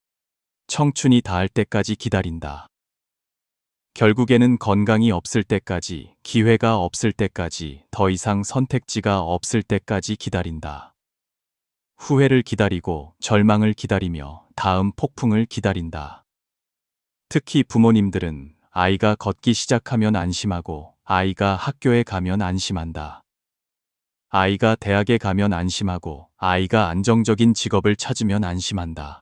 청춘이 닿을 때까지 기다린다. 결국에는 건강이 없을 때까지, 기회가 없을 때까지, 더 이상 선택지가 없을 때까지 기다린다. 후회를 기다리고 절망을 기다리며 다음 폭풍을 기다린다. 특히 부모님들은 아이가 걷기 시작하면 안심하고 아이가 학교에 가면 안심한다. 아이가 대학에 가면 안심하고 아이가 안정적인 직업을 찾으면 안심한다.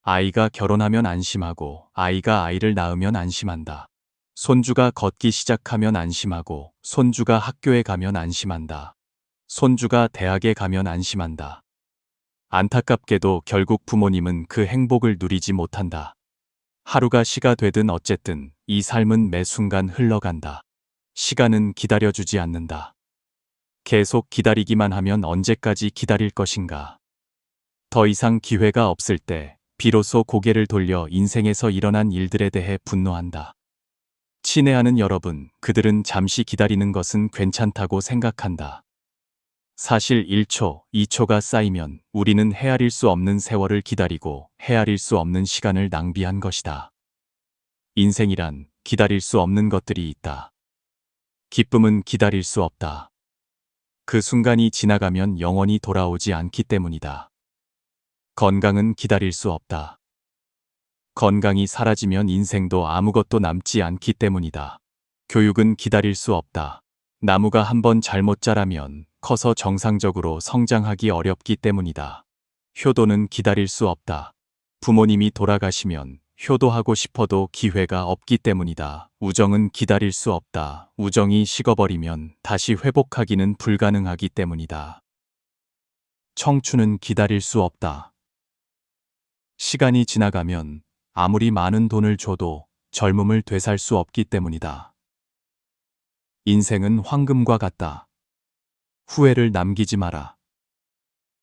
아이가 결혼하면 안심하고 아이가 아이를 낳으면 안심한다. 손주가 걷기 시작하면 안심하고 손주가 학교에 가면 안심한다. 손주가 대학에 가면 안심한다. 안타깝게도 결국 부모님은 그 행복을 누리지 못한다. 하루가 시가 되든 어쨌든 이 삶은 매 순간 흘러간다. 시간은 기다려주지 않는다. 계속 기다리기만 하면 언제까지 기다릴 것인가? 더 이상 기회가 없을 때 비로소 고개를 돌려 인생에서 일어난 일들에 대해 분노한다. 친애하는 여러분, 그들은 잠시 기다리는 것은 괜찮다고 생각한다. 사실 1초, 2초가 쌓이면 우리는 헤아릴 수 없는 세월을 기다리고 헤아릴 수 없는 시간을 낭비한 것이다. 인생이란 기다릴 수 없는 것들이 있다. 기쁨은 기다릴 수 없다. 그 순간이 지나가면 영원히 돌아오지 않기 때문이다. 건강은 기다릴 수 없다. 건강이 사라지면 인생도 아무것도 남지 않기 때문이다. 교육은 기다릴 수 없다. 나무가 한번 잘못 자라면 커서 정상적으로 성장하기 어렵기 때문이다. 효도는 기다릴 수 없다. 부모님이 돌아가시면 효도하고 싶어도 기회가 없기 때문이다. 우정은 기다릴 수 없다. 우정이 식어버리면 다시 회복하기는 불가능하기 때문이다. 청춘은 기다릴 수 없다. 시간이 지나가면 아무리 많은 돈을 줘도 젊음을 되살 수 없기 때문이다. 인생은 황금과 같다. 후회를 남기지 마라.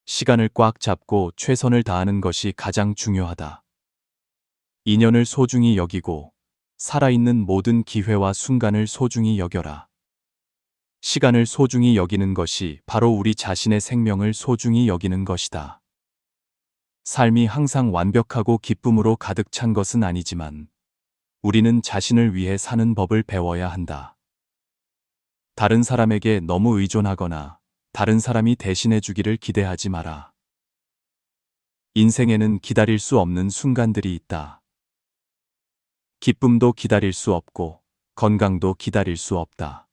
시간을 꽉 잡고 최선을 다하는 것이 가장 중요하다. 인연을 소중히 여기고 살아있는 모든 기회와 순간을 소중히 여겨라. 시간을 소중히 여기는 것이 바로 우리 자신의 생명을 소중히 여기는 것이다. 삶이 항상 완벽하고 기쁨으로 가득 찬 것은 아니지만 우리는 자신을 위해 사는 법을 배워야 한다. 다른 사람에게 너무 의존하거나 다른 사람이 대신해 주기를 기대하지 마라. 인생에는 기다릴 수 없는 순간들이 있다. 기쁨도 기다릴 수 없고 건강도 기다릴 수 없다.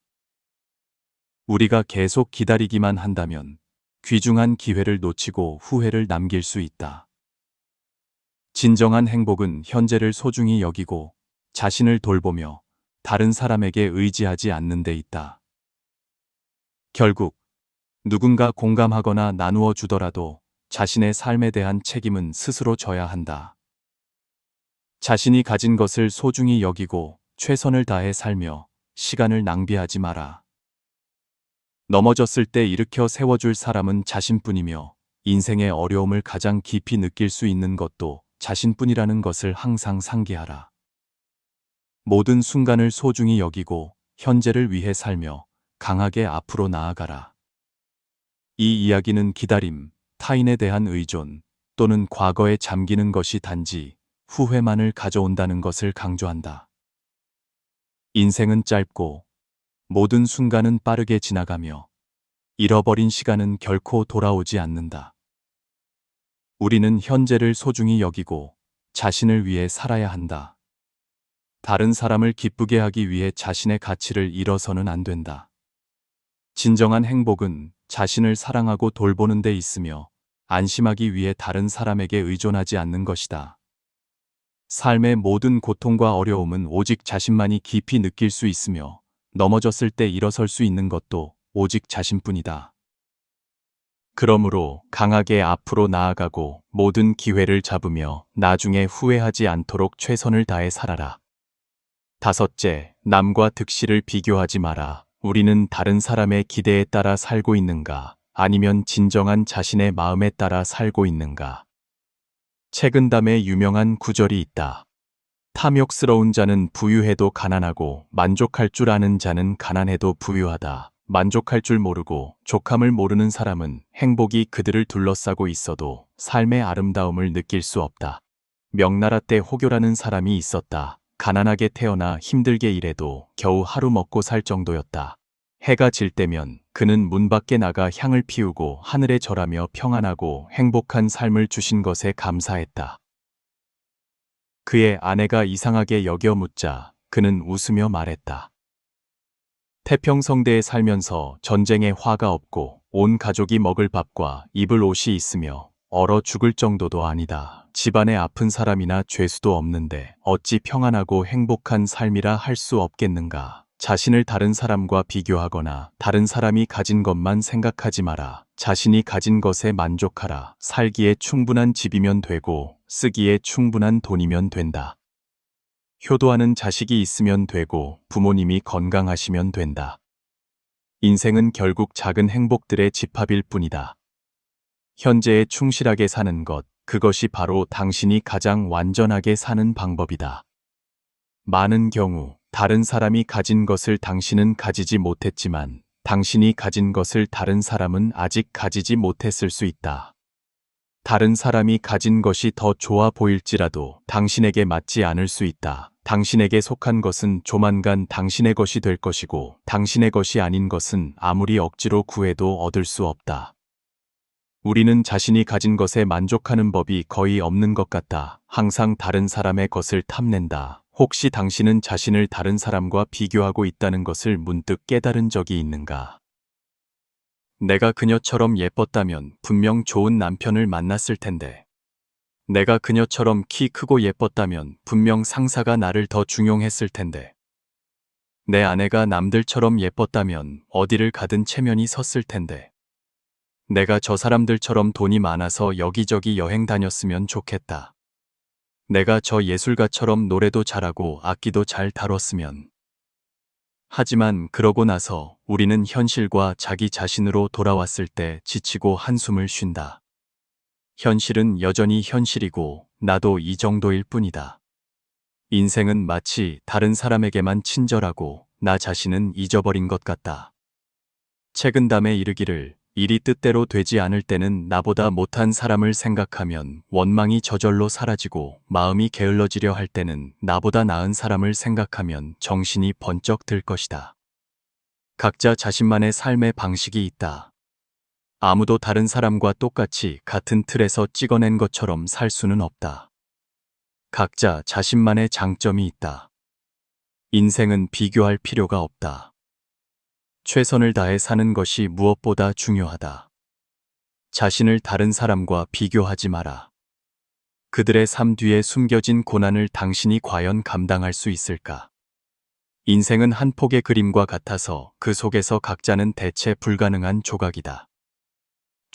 우리가 계속 기다리기만 한다면 귀중한 기회를 놓치고 후회를 남길 수 있다. 진정한 행복은 현재를 소중히 여기고 자신을 돌보며 다른 사람에게 의지하지 않는 데 있다. 결국 누군가 공감하거나 나누어 주더라도 자신의 삶에 대한 책임은 스스로 져야 한다. 자신이 가진 것을 소중히 여기고 최선을 다해 살며 시간을 낭비하지 마라. 넘어졌을 때 일으켜 세워줄 사람은 자신뿐이며 인생의 어려움을 가장 깊이 느낄 수 있는 것도 자신뿐이라는 것을 항상 상기하라. 모든 순간을 소중히 여기고 현재를 위해 살며 강하게 앞으로 나아가라. 이 이야기는 기다림, 타인에 대한 의존 또는 과거에 잠기는 것이 단지 후회만을 가져온다는 것을 강조한다. 인생은 짧고 모든 순간은 빠르게 지나가며 잃어버린 시간은 결코 돌아오지 않는다. 우리는 현재를 소중히 여기고 자신을 위해 살아야 한다. 다른 사람을 기쁘게 하기 위해 자신의 가치를 잃어서는 안 된다. 진정한 행복은 자신을 사랑하고 돌보는 데 있으며 안심하기 위해 다른 사람에게 의존하지 않는 것이다. 삶의 모든 고통과 어려움은 오직 자신만이 깊이 느낄 수 있으며 넘어졌을 때 일어설 수 있는 것도 오직 자신뿐이다. 그러므로 강하게 앞으로 나아가고 모든 기회를 잡으며 나중에 후회하지 않도록 최선을 다해 살아라. 5째, 남과 득실을 비교하지 마라. 우리는 다른 사람의 기대에 따라 살고 있는가? 아니면 진정한 자신의 마음에 따라 살고 있는가? 책은담에 유명한 구절이 있다. 탐욕스러운 자는 부유해도 가난하고 만족할 줄 아는 자는 가난해도 부유하다. 만족할 줄 모르고 족함을 모르는 사람은 행복이 그들을 둘러싸고 있어도 삶의 아름다움을 느낄 수 없다. 명나라 때 호교라는 사람이 있었다. 가난하게 태어나 힘들게 일해도 겨우 하루 먹고 살 정도였다. 해가 질 때면 그는 문 밖에 나가 향을 피우고 하늘에 절하며 평안하고 행복한 삶을 주신 것에 감사했다. 그의 아내가 이상하게 여겨 묻자 그는 웃으며 말했다. 태평성대에 살면서 전쟁에 화가 없고 온 가족이 먹을 밥과 입을 옷이 있으며 얼어 죽을 정도도 아니다. 집안에 아픈 사람이나 죄수도 없는데 어찌 평안하고 행복한 삶이라 할 수 없겠는가. 자신을 다른 사람과 비교하거나 다른 사람이 가진 것만 생각하지 마라. 자신이 가진 것에 만족하라. 살기에 충분한 집이면 되고 쓰기에 충분한 돈이면 된다. 효도하는 자식이 있으면 되고 부모님이 건강하시면 된다. 인생은 결국 작은 행복들의 집합일 뿐이다. 현재에 충실하게 사는 것, 그것이 바로 당신이 가장 완전하게 사는 방법이다. 많은 경우 다른 사람이 가진 것을 당신은 가지지 못했지만 당신이 가진 것을 다른 사람은 아직 가지지 못했을 수 있다. 다른 사람이 가진 것이 더 좋아 보일지라도 당신에게 맞지 않을 수 있다. 당신에게 속한 것은 조만간 당신의 것이 될 것이고 당신의 것이 아닌 것은 아무리 억지로 구해도 얻을 수 없다. 우리는 자신이 가진 것에 만족하는 법이 거의 없는 것 같다. 항상 다른 사람의 것을 탐낸다. 혹시 당신은 자신을 다른 사람과 비교하고 있다는 것을 문득 깨달은 적이 있는가? 내가 그녀처럼 예뻤다면 분명 좋은 남편을 만났을 텐데. 내가 그녀처럼 키 크고 예뻤다면 분명 상사가 나를 더 중용했을 텐데. 내 아내가 남들처럼 예뻤다면 어디를 가든 체면이 섰을 텐데. 내가 저 사람들처럼 돈이 많아서 여기저기 여행 다녔으면 좋겠다. 내가 저 예술가처럼 노래도 잘하고 악기도 잘 다뤘으면. 하지만 그러고 나서 우리는 현실과 자기 자신으로 돌아왔을 때 지치고 한숨을 쉰다. 현실은 여전히 현실이고 나도 이 정도일 뿐이다. 인생은 마치 다른 사람에게만 친절하고 나 자신은 잊어버린 것 같다. 책은담에 이르기를 일이 뜻대로 되지 않을 때는 나보다 못한 사람을 생각하면 원망이 저절로 사라지고 마음이 게을러지려 할 때는 나보다 나은 사람을 생각하면 정신이 번쩍 들 것이다. 각자 자신만의 삶의 방식이 있다. 아무도 다른 사람과 똑같이 같은 틀에서 찍어낸 것처럼 살 수는 없다. 각자 자신만의 장점이 있다. 인생은 비교할 필요가 없다. 최선을 다해 사는 것이 무엇보다 중요하다. 자신을 다른 사람과 비교하지 마라. 그들의 삶 뒤에 숨겨진 고난을 당신이 과연 감당할 수 있을까? 인생은 한 폭의 그림과 같아서 그 속에서 각자는 대체 불가능한 조각이다.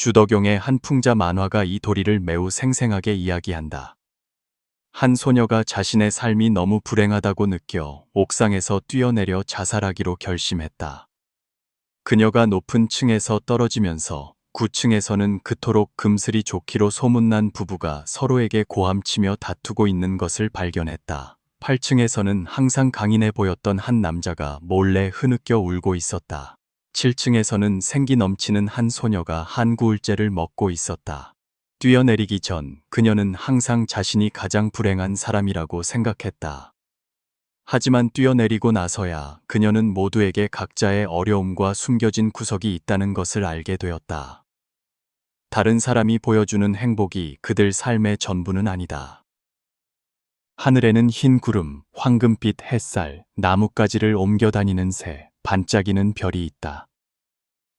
주덕용의 한 풍자 만화가 이 도리를 매우 생생하게 이야기한다. 한 소녀가 자신의 삶이 너무 불행하다고 느껴 옥상에서 뛰어내려 자살하기로 결심했다. 그녀가 높은 층에서 떨어지면서 9층에서는 그토록 금슬이 좋기로 소문난 부부가 서로에게 고함치며 다투고 있는 것을 발견했다. 8층에서는 항상 강인해 보였던 한 남자가 몰래 흐느껴 울고 있었다. 7층에서는 생기 넘치는 한 소녀가 한 구울째를 먹고 있었다. 뛰어내리기 전 그녀는 항상 자신이 가장 불행한 사람이라고 생각했다. 하지만 뛰어내리고 나서야 그녀는 모두에게 각자의 어려움과 숨겨진 구석이 있다는 것을 알게 되었다. 다른 사람이 보여주는 행복이 그들 삶의 전부는 아니다. 하늘에는 흰 구름, 황금빛 햇살, 나뭇가지를 옮겨다니는 새, 반짝이는 별이 있다.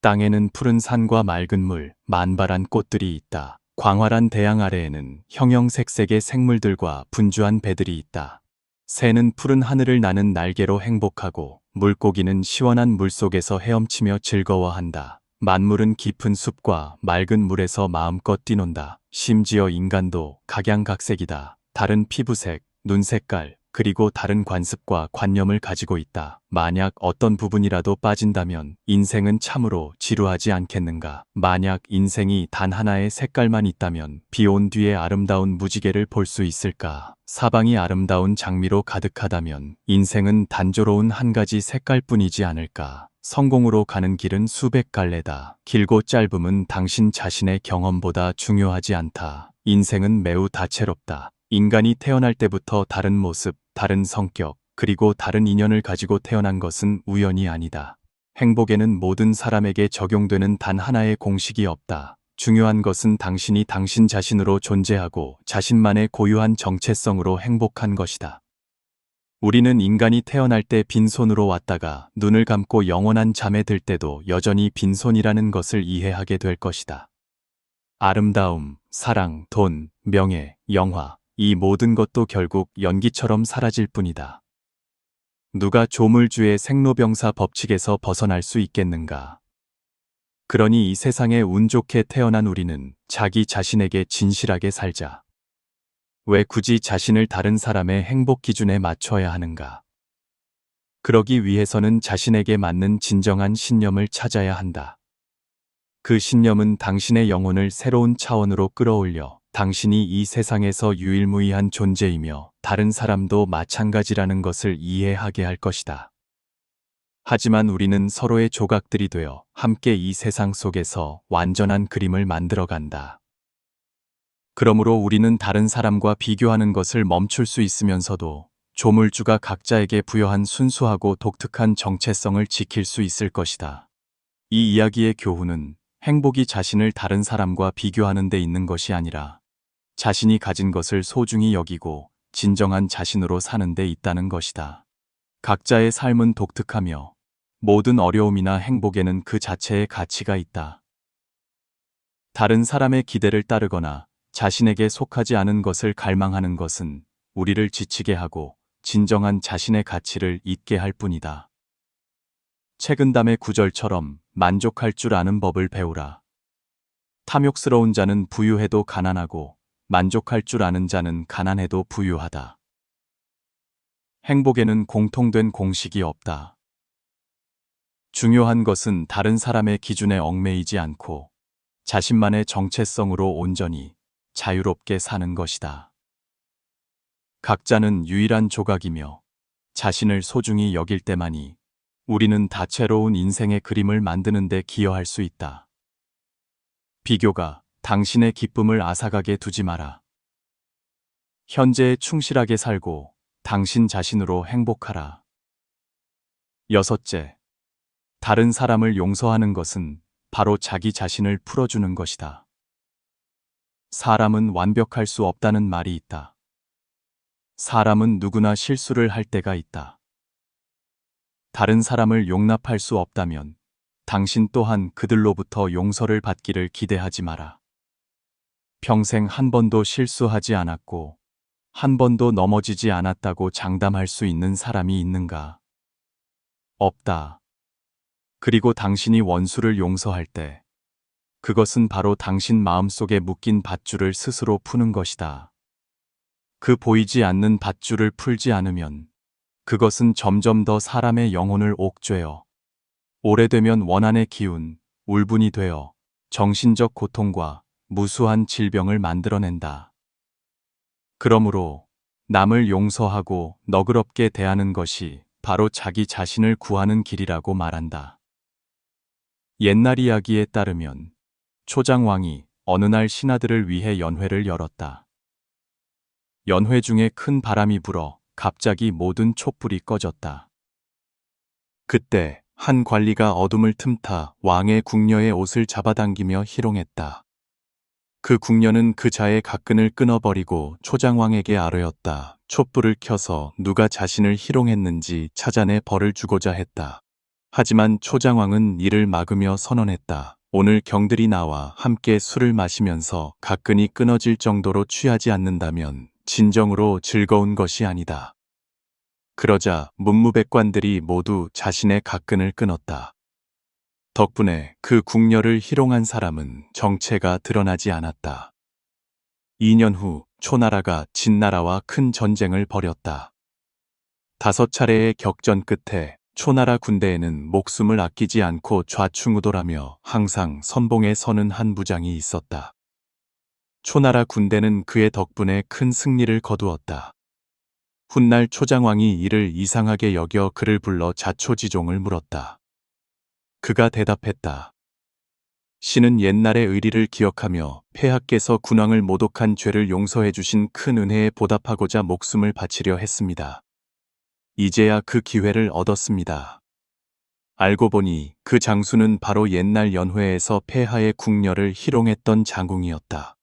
땅에는 푸른 산과 맑은 물, 만발한 꽃들이 있다. 광활한 대양 아래에는 형형색색의 생물들과 분주한 배들이 있다. 새는 푸른 하늘을 나는 날개로 행복하고 물고기는 시원한 물속에서 헤엄치며 즐거워한다. 만물은 깊은 숲과 맑은 물에서 마음껏 뛰논다. 심지어 인간도 각양각색이다. 다른 피부색, 눈 색깔, 그리고 다른 관습과 관념을 가지고 있다. 만약 어떤 부분이라도 빠진다면 인생은 참으로 지루하지 않겠는가? 만약 인생이 단 하나의 색깔만 있다면 비 온 뒤에 아름다운 무지개를 볼 수 있을까? 사방이 아름다운 장미로 가득하다면 인생은 단조로운 한 가지 색깔뿐이지 않을까? 성공으로 가는 길은 수백 갈래다. 길고 짧음은 당신 자신의 경험보다 중요하지 않다. 인생은 매우 다채롭다. 인간이 태어날 때부터 다른 모습, 다른 성격, 그리고 다른 인연을 가지고 태어난 것은 우연이 아니다. 행복에는 모든 사람에게 적용되는 단 하나의 공식이 없다. 중요한 것은 당신이 당신 자신으로 존재하고 자신만의 고유한 정체성으로 행복한 것이다. 우리는 인간이 태어날 때 빈손으로 왔다가 눈을 감고 영원한 잠에 들 때도 여전히 빈손이라는 것을 이해하게 될 것이다. 아름다움, 사랑, 돈, 명예, 영화, 이 모든 것도 결국 연기처럼 사라질 뿐이다. 누가 조물주의 생로병사 법칙에서 벗어날 수 있겠는가? 그러니 이 세상에 운 좋게 태어난 우리는 자기 자신에게 진실하게 살자. 왜 굳이 자신을 다른 사람의 행복 기준에 맞춰야 하는가? 그러기 위해서는 자신에게 맞는 진정한 신념을 찾아야 한다. 그 신념은 당신의 영혼을 새로운 차원으로 끌어올려 당신이 이 세상에서 유일무이한 존재이며 다른 사람도 마찬가지라는 것을 이해하게 할 것이다. 하지만 우리는 서로의 조각들이 되어 함께 이 세상 속에서 완전한 그림을 만들어간다. 그러므로 우리는 다른 사람과 비교하는 것을 멈출 수 있으면서도 조물주가 각자에게 부여한 순수하고 독특한 정체성을 지킬 수 있을 것이다. 이 이야기의 교훈은 행복이 자신을 다른 사람과 비교하는 데 있는 것이 아니라 자신이 가진 것을 소중히 여기고 진정한 자신으로 사는 데 있다는 것이다. 각자의 삶은 독특하며 모든 어려움이나 행복에는 그 자체의 가치가 있다. 다른 사람의 기대를 따르거나 자신에게 속하지 않은 것을 갈망하는 것은 우리를 지치게 하고 진정한 자신의 가치를 잊게 할 뿐이다. 책은담의 구절처럼 만족할 줄 아는 법을 배우라. 탐욕스러운 자는 부유해도 가난하고 만족할 줄 아는 자는 가난해도 부유하다. 행복에는 공통된 공식이 없다. 중요한 것은 다른 사람의 기준에 얽매이지 않고 자신만의 정체성으로 온전히 자유롭게 사는 것이다. 각자는 유일한 조각이며 자신을 소중히 여길 때만이 우리는 다채로운 인생의 그림을 만드는 데 기여할 수 있다. 비교가 당신의 기쁨을 앗아가게 두지 마라. 현재에 충실하게 살고 당신 자신으로 행복하라. 6. 다른 사람을 용서하는 것은 바로 자기 자신을 풀어주는 것이다. 사람은 완벽할 수 없다는 말이 있다. 사람은 누구나 실수를 할 때가 있다. 다른 사람을 용납할 수 없다면 당신 또한 그들로부터 용서를 받기를 기대하지 마라. 평생 한 번도 실수하지 않았고 한 번도 넘어지지 않았다고 장담할 수 있는 사람이 있는가? 없다. 그리고 당신이 원수를 용서할 때 그것은 바로 당신 마음속에 묶인 밧줄을 스스로 푸는 것이다. 그 보이지 않는 밧줄을 풀지 않으면 그것은 점점 더 사람의 영혼을 옥죄어 오래되면 원한의 기운, 울분이 되어 정신적 고통과 무수한 질병을 만들어낸다. 그러므로 남을 용서하고 너그럽게 대하는 것이 바로 자기 자신을 구하는 길이라고 말한다. 옛날 이야기에 따르면 초장왕이 어느 날 신하들을 위해 연회를 열었다. 연회 중에 큰 바람이 불어 갑자기 모든 촛불이 꺼졌다. 그때 한 관리가 어둠을 틈타 왕의 궁녀의 옷을 잡아당기며 희롱했다. 그 궁녀는 그 자의 각근을 끊어버리고 초장왕에게 아뢰었다. 촛불을 켜서 누가 자신을 희롱했는지 찾아내 벌을 주고자 했다. 하지만 초장왕은 이를 막으며 선언했다. 오늘 경들이 나와 함께 술을 마시면서 각근이 끊어질 정도로 취하지 않는다면 진정으로 즐거운 것이 아니다. 그러자 문무백관들이 모두 자신의 각근을 끊었다. 덕분에 그 궁녀를 희롱한 사람은 정체가 드러나지 않았다. 2년 후 초나라가 진나라와 큰 전쟁을 벌였다. 5차례의 격전 끝에 초나라 군대에는 목숨을 아끼지 않고 좌충우돌하며 항상 선봉에 서는 한 부장이 있었다. 초나라 군대는 그의 덕분에 큰 승리를 거두었다. 훗날 초장왕이 이를 이상하게 여겨 그를 불러 자초지종을 물었다. 그가 대답했다. 신은 옛날의 의리를 기억하며 폐하께서 군왕을 모독한 죄를 용서해 주신 큰 은혜에 보답하고자 목숨을 바치려 했습니다. 이제야 그 기회를 얻었습니다. 알고 보니 그 장수는 바로 옛날 연회에서 폐하의 궁녀를 희롱했던 장궁이었다.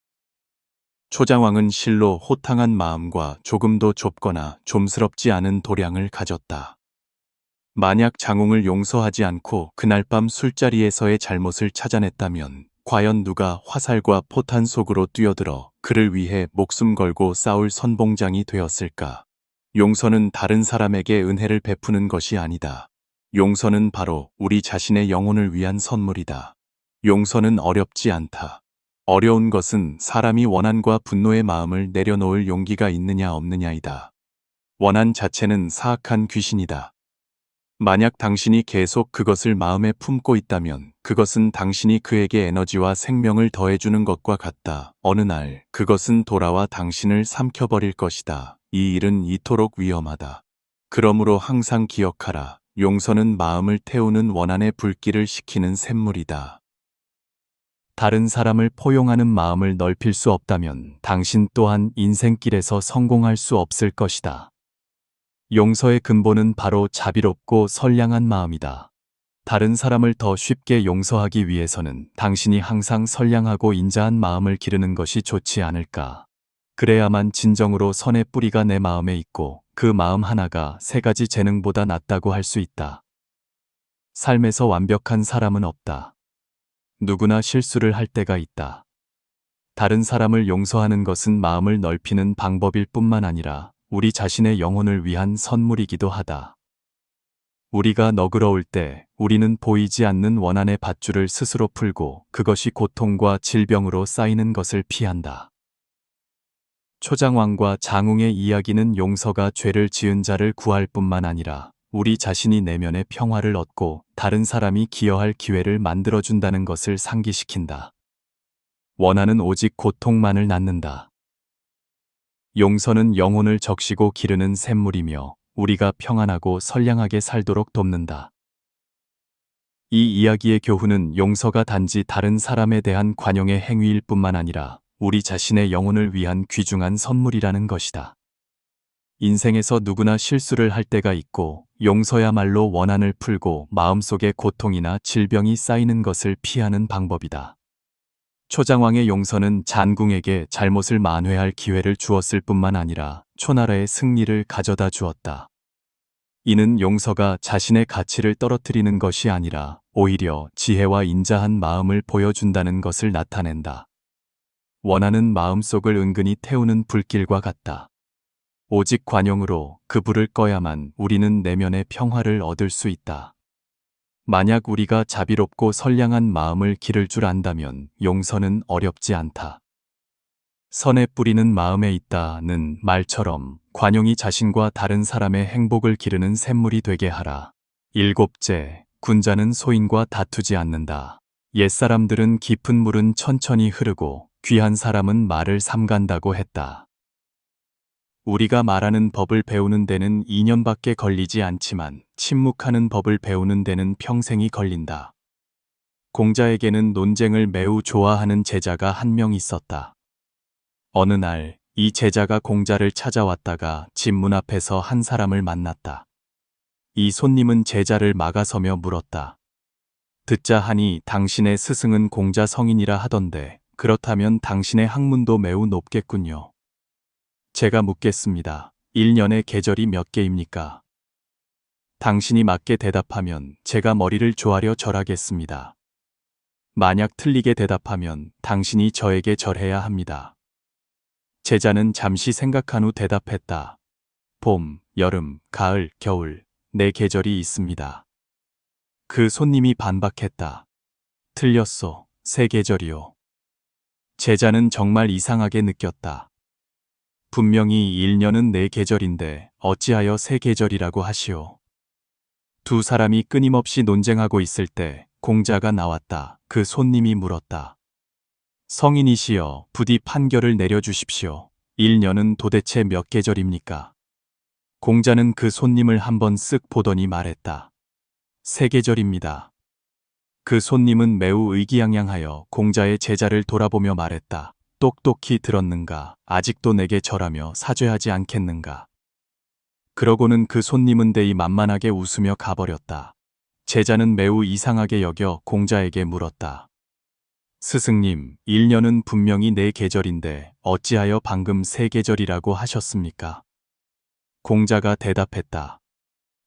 초장왕은 실로 호탕한 마음과 조금도 좁거나 좀스럽지 않은 도량을 가졌다. 만약 장웅을 용서하지 않고 그날 밤 술자리에서의 잘못을 찾아냈다면 과연 누가 화살과 포탄 속으로 뛰어들어 그를 위해 목숨 걸고 싸울 선봉장이 되었을까? 용서는 다른 사람에게 은혜를 베푸는 것이 아니다. 용서는 바로 우리 자신의 영혼을 위한 선물이다. 용서는 어렵지 않다. 어려운 것은 사람이 원한과 분노의 마음을 내려놓을 용기가 있느냐 없느냐이다. 원한 자체는 사악한 귀신이다. 만약 당신이 계속 그것을 마음에 품고 있다면 그것은 당신이 그에게 에너지와 생명을 더해주는 것과 같다. 어느 날 그것은 돌아와 당신을 삼켜버릴 것이다. 이 일은 이토록 위험하다. 그러므로 항상 기억하라. 용서는 마음을 태우는 원한의 불길을 식히는 샘물이다. 다른 사람을 포용하는 마음을 넓힐 수 없다면 당신 또한 인생길에서 성공할 수 없을 것이다. 용서의 근본은 바로 자비롭고 선량한 마음이다. 다른 사람을 더 쉽게 용서하기 위해서는 당신이 항상 선량하고 인자한 마음을 기르는 것이 좋지 않을까. 그래야만 진정으로 선의 뿌리가 내 마음에 있고 그 마음 하나가 3가지 재능보다 낫다고 할 수 있다. 삶에서 완벽한 사람은 없다. 누구나 실수를 할 때가 있다. 다른 사람을 용서하는 것은 마음을 넓히는 방법일 뿐만 아니라 우리 자신의 영혼을 위한 선물이기도 하다. 우리가 너그러울 때 우리는 보이지 않는 원한의 밧줄을 스스로 풀고 그것이 고통과 질병으로 쌓이는 것을 피한다. 초장왕과 장웅의 이야기는 용서가 죄를 지은 자를 구할 뿐만 아니라 우리 자신이 내면의 평화를 얻고 다른 사람이 기여할 기회를 만들어준다는 것을 상기시킨다. 원한은 오직 고통만을 낳는다. 용서는 영혼을 적시고 기르는 샘물이며 우리가 평안하고 선량하게 살도록 돕는다. 이 이야기의 교훈은 용서가 단지 다른 사람에 대한 관용의 행위일 뿐만 아니라 우리 자신의 영혼을 위한 귀중한 선물이라는 것이다. 인생에서 누구나 실수를 할 때가 있고 용서야말로 원한을 풀고 마음속에 고통이나 질병이 쌓이는 것을 피하는 방법이다. 초장왕의 용서는 잔궁에게 잘못을 만회할 기회를 주었을 뿐만 아니라 초나라의 승리를 가져다 주었다. 이는 용서가 자신의 가치를 떨어뜨리는 것이 아니라 오히려 지혜와 인자한 마음을 보여준다는 것을 나타낸다. 원하는 마음속을 은근히 태우는 불길과 같다. 오직 관용으로 그 불을 꺼야만 우리는 내면의 평화를 얻을 수 있다. 만약 우리가 자비롭고 선량한 마음을 기를 줄 안다면 용서는 어렵지 않다. 선의 뿌리는 마음에 있다는 말처럼 관용이 자신과 다른 사람의 행복을 기르는 샘물이 되게 하라. 일곱째, 군자는 소인과 다투지 않는다. 옛사람들은 깊은 물은 천천히 흐르고 귀한 사람은 말을 삼간다고 했다. 우리가 말하는 법을 배우는 데는 2년밖에 걸리지 않지만 침묵하는 법을 배우는 데는 평생이 걸린다. 공자에게는 논쟁을 매우 좋아하는 제자가 한 명 있었다. 어느 날 이 제자가 공자를 찾아왔다가 집 문 앞에서 한 사람을 만났다. 이 손님은 제자를 막아서며 물었다. 듣자 하니 당신의 스승은 공자 성인이라 하던데 그렇다면 당신의 학문도 매우 높겠군요. 제가 묻겠습니다. 1년의 계절이 몇 개입니까? 당신이 맞게 대답하면 제가 머리를 조아려 절하겠습니다. 만약 틀리게 대답하면 당신이 저에게 절해야 합니다. 제자는 잠시 생각한 후 대답했다. 봄, 여름, 가을, 겨울, 4계절이 있습니다. 그 손님이 반박했다. 틀렸소, 3계절이요. 제자는 정말 이상하게 느꼈다. 분명히 1년은 4계절인데 어찌하여 3계절이라고 하시오. 두 사람이 끊임없이 논쟁하고 있을 때 공자가 나왔다. 그 손님이 물었다. 성인이시여, 부디 판결을 내려주십시오. 1년은 도대체 몇 계절입니까? 공자는 그 손님을 한번 쓱 보더니 말했다. 3계절입니다. 그 손님은 매우 의기양양하여 공자의 제자를 돌아보며 말했다. 똑똑히 들었는가? 아직도 내게 절하며 사죄하지 않겠는가? 그러고는 그 손님은 대이 만만하게 웃으며 가버렸다. 제자는 매우 이상하게 여겨 공자에게 물었다. 스승님, 1년은 분명히 4계절인데 어찌하여 방금 3계절이라고 하셨습니까? 공자가 대답했다.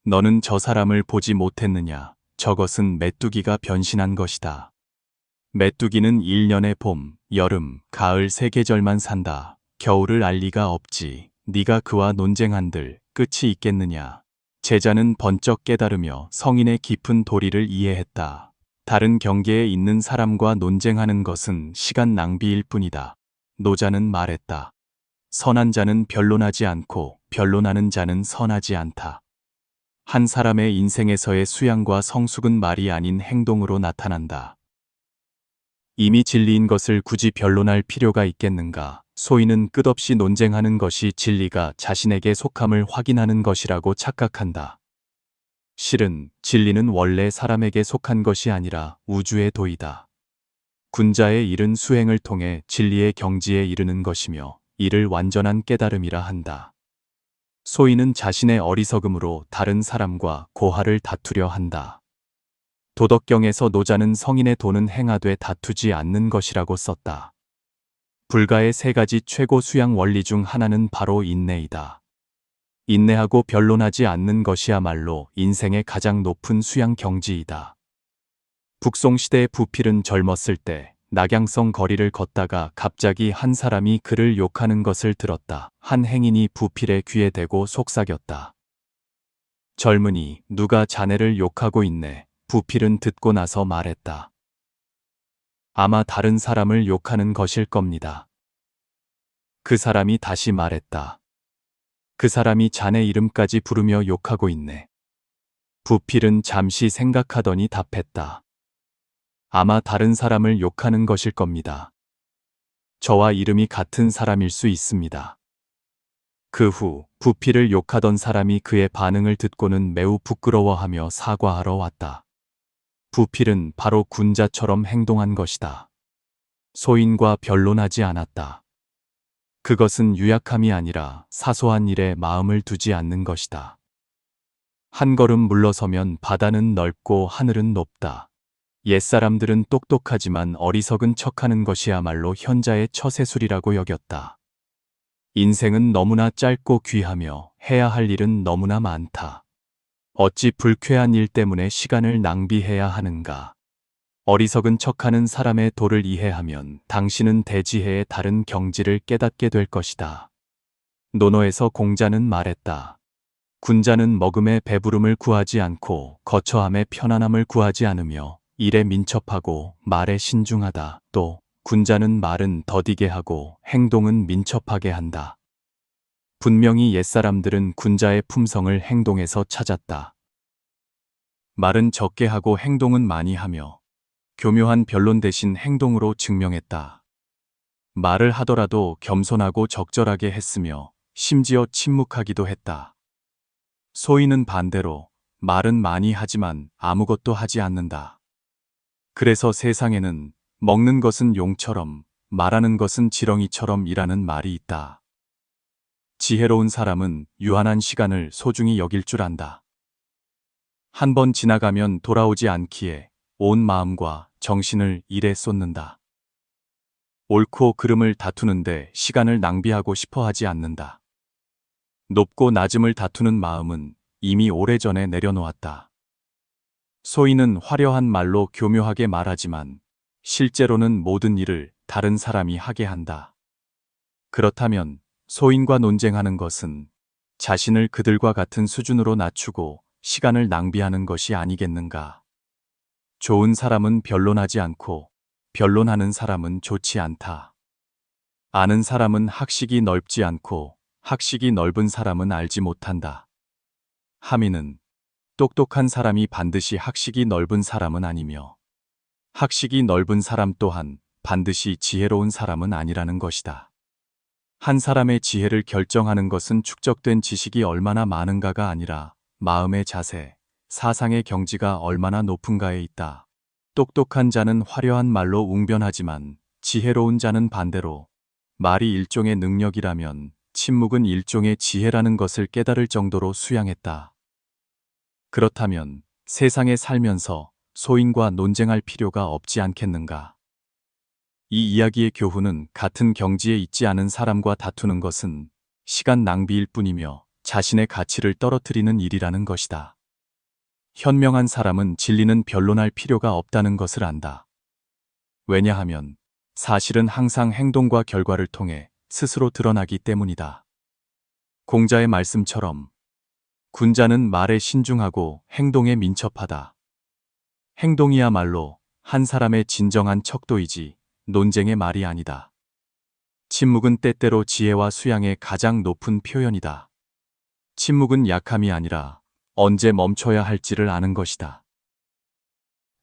너는 저 사람을 보지 못했느냐? 저것은 메뚜기가 변신한 것이다. 메뚜기는 1년의 봄, 여름, 가을 3계절만 산다. 겨울을 알 리가 없지. 네가 그와 논쟁한들 끝이 있겠느냐? 제자는 번쩍 깨달으며 성인의 깊은 도리를 이해했다. 다른 경계에 있는 사람과 논쟁하는 것은 시간 낭비일 뿐이다. 노자는 말했다. 선한 자는 변론하지 않고 변론하는 자는 선하지 않다. 한 사람의 인생에서의 수양과 성숙은 말이 아닌 행동으로 나타난다. 이미 진리인 것을 굳이 변론할 필요가 있겠는가? 소인은 끝없이 논쟁하는 것이 진리가 자신에게 속함을 확인하는 것이라고 착각한다. 실은 진리는 원래 사람에게 속한 것이 아니라 우주의 도이다. 군자의 일은 수행을 통해 진리의 경지에 이르는 것이며 이를 완전한 깨달음이라 한다. 소인은 자신의 어리석음으로 다른 사람과 고하를 다투려 한다. 도덕경에서 노자는 성인의 도는 행하되 다투지 않는 것이라고 썼다. 불가의 3가지 최고 수양 원리 중 하나는 바로 인내이다. 인내하고 변론하지 않는 것이야말로 인생의 가장 높은 수양 경지이다. 북송시대의 부필은 젊었을 때 낙양성 거리를 걷다가 갑자기 한 사람이 그를 욕하는 것을 들었다. 한 행인이 부필의 귀에 대고 속삭였다. 젊은이, 누가 자네를 욕하고 있네. 부필은 듣고 나서 말했다. 아마 다른 사람을 욕하는 것일 겁니다. 그 사람이 다시 말했다. 그 사람이 자네 이름까지 부르며 욕하고 있네. 부필은 잠시 생각하더니 답했다. 아마 다른 사람을 욕하는 것일 겁니다. 저와 이름이 같은 사람일 수 있습니다. 그 후 부필을 욕하던 사람이 그의 반응을 듣고는 매우 부끄러워하며 사과하러 왔다. 부필은 바로 군자처럼 행동한 것이다. 소인과 변론하지 않았다. 그것은 유약함이 아니라 사소한 일에 마음을 두지 않는 것이다. 한 걸음 물러서면 바다는 넓고 하늘은 높다. 옛사람들은 똑똑하지만 어리석은 척하는 것이야말로 현자의 처세술이라고 여겼다. 인생은 너무나 짧고 귀하며 해야 할 일은 너무나 많다. 어찌 불쾌한 일 때문에 시간을 낭비해야 하는가? 어리석은 척하는 사람의 도를 이해하면 당신은 대지혜의 다른 경지를 깨닫게 될 것이다. 논어에서 공자는 말했다. 군자는 먹음의 배부름을 구하지 않고 거처함의 편안함을 구하지 않으며 일에 민첩하고 말에 신중하다. 또 군자는 말은 더디게 하고 행동은 민첩하게 한다. 분명히 옛사람들은 군자의 품성을 행동에서 찾았다. 말은 적게 하고 행동은 많이 하며 교묘한 변론 대신 행동으로 증명했다. 말을 하더라도 겸손하고 적절하게 했으며 심지어 침묵하기도 했다. 소인은 반대로 말은 많이 하지만 아무것도 하지 않는다. 그래서 세상에는 먹는 것은 용처럼 말하는 것은 지렁이처럼 이라는 말이 있다. 지혜로운 사람은 유한한 시간을 소중히 여길 줄 안다. 한 번 지나가면 돌아오지 않기에 온 마음과 정신을 일에 쏟는다. 옳고 그름을 다투는데 시간을 낭비하고 싶어 하지 않는다. 높고 낮음을 다투는 마음은 이미 오래전에 내려놓았다. 소인은 화려한 말로 교묘하게 말하지만 실제로는 모든 일을 다른 사람이 하게 한다. 그렇다면 소인과 논쟁하는 것은 자신을 그들과 같은 수준으로 낮추고 시간을 낭비하는 것이 아니겠는가? 좋은 사람은 변론하지 않고 변론하는 사람은 좋지 않다. 아는 사람은 학식이 넓지 않고 학식이 넓은 사람은 알지 못한다. 하미는 똑똑한 사람이 반드시 학식이 넓은 사람은 아니며 학식이 넓은 사람 또한 반드시 지혜로운 사람은 아니라는 것이다. 한 사람의 지혜를 결정하는 것은 축적된 지식이 얼마나 많은가가 아니라 마음의 자세, 사상의 경지가 얼마나 높은가에 있다. 똑똑한 자는 화려한 말로 웅변하지만 지혜로운 자는 반대로 말이 일종의 능력이라면 침묵은 일종의 지혜라는 것을 깨달을 정도로 수양했다. 그렇다면 세상에 살면서 소인과 논쟁할 필요가 없지 않겠는가? 이 이야기의 교훈은 같은 경지에 있지 않은 사람과 다투는 것은 시간 낭비일 뿐이며 자신의 가치를 떨어뜨리는 일이라는 것이다. 현명한 사람은 진리는 변론할 필요가 없다는 것을 안다. 왜냐하면 사실은 항상 행동과 결과를 통해 스스로 드러나기 때문이다. 공자의 말씀처럼 군자는 말에 신중하고 행동에 민첩하다. 행동이야말로 한 사람의 진정한 척도이지 논쟁의 말이 아니다. 침묵은 때때로 지혜와 수양의 가장 높은 표현이다. 침묵은 약함이 아니라 언제 멈춰야 할지를 아는 것이다.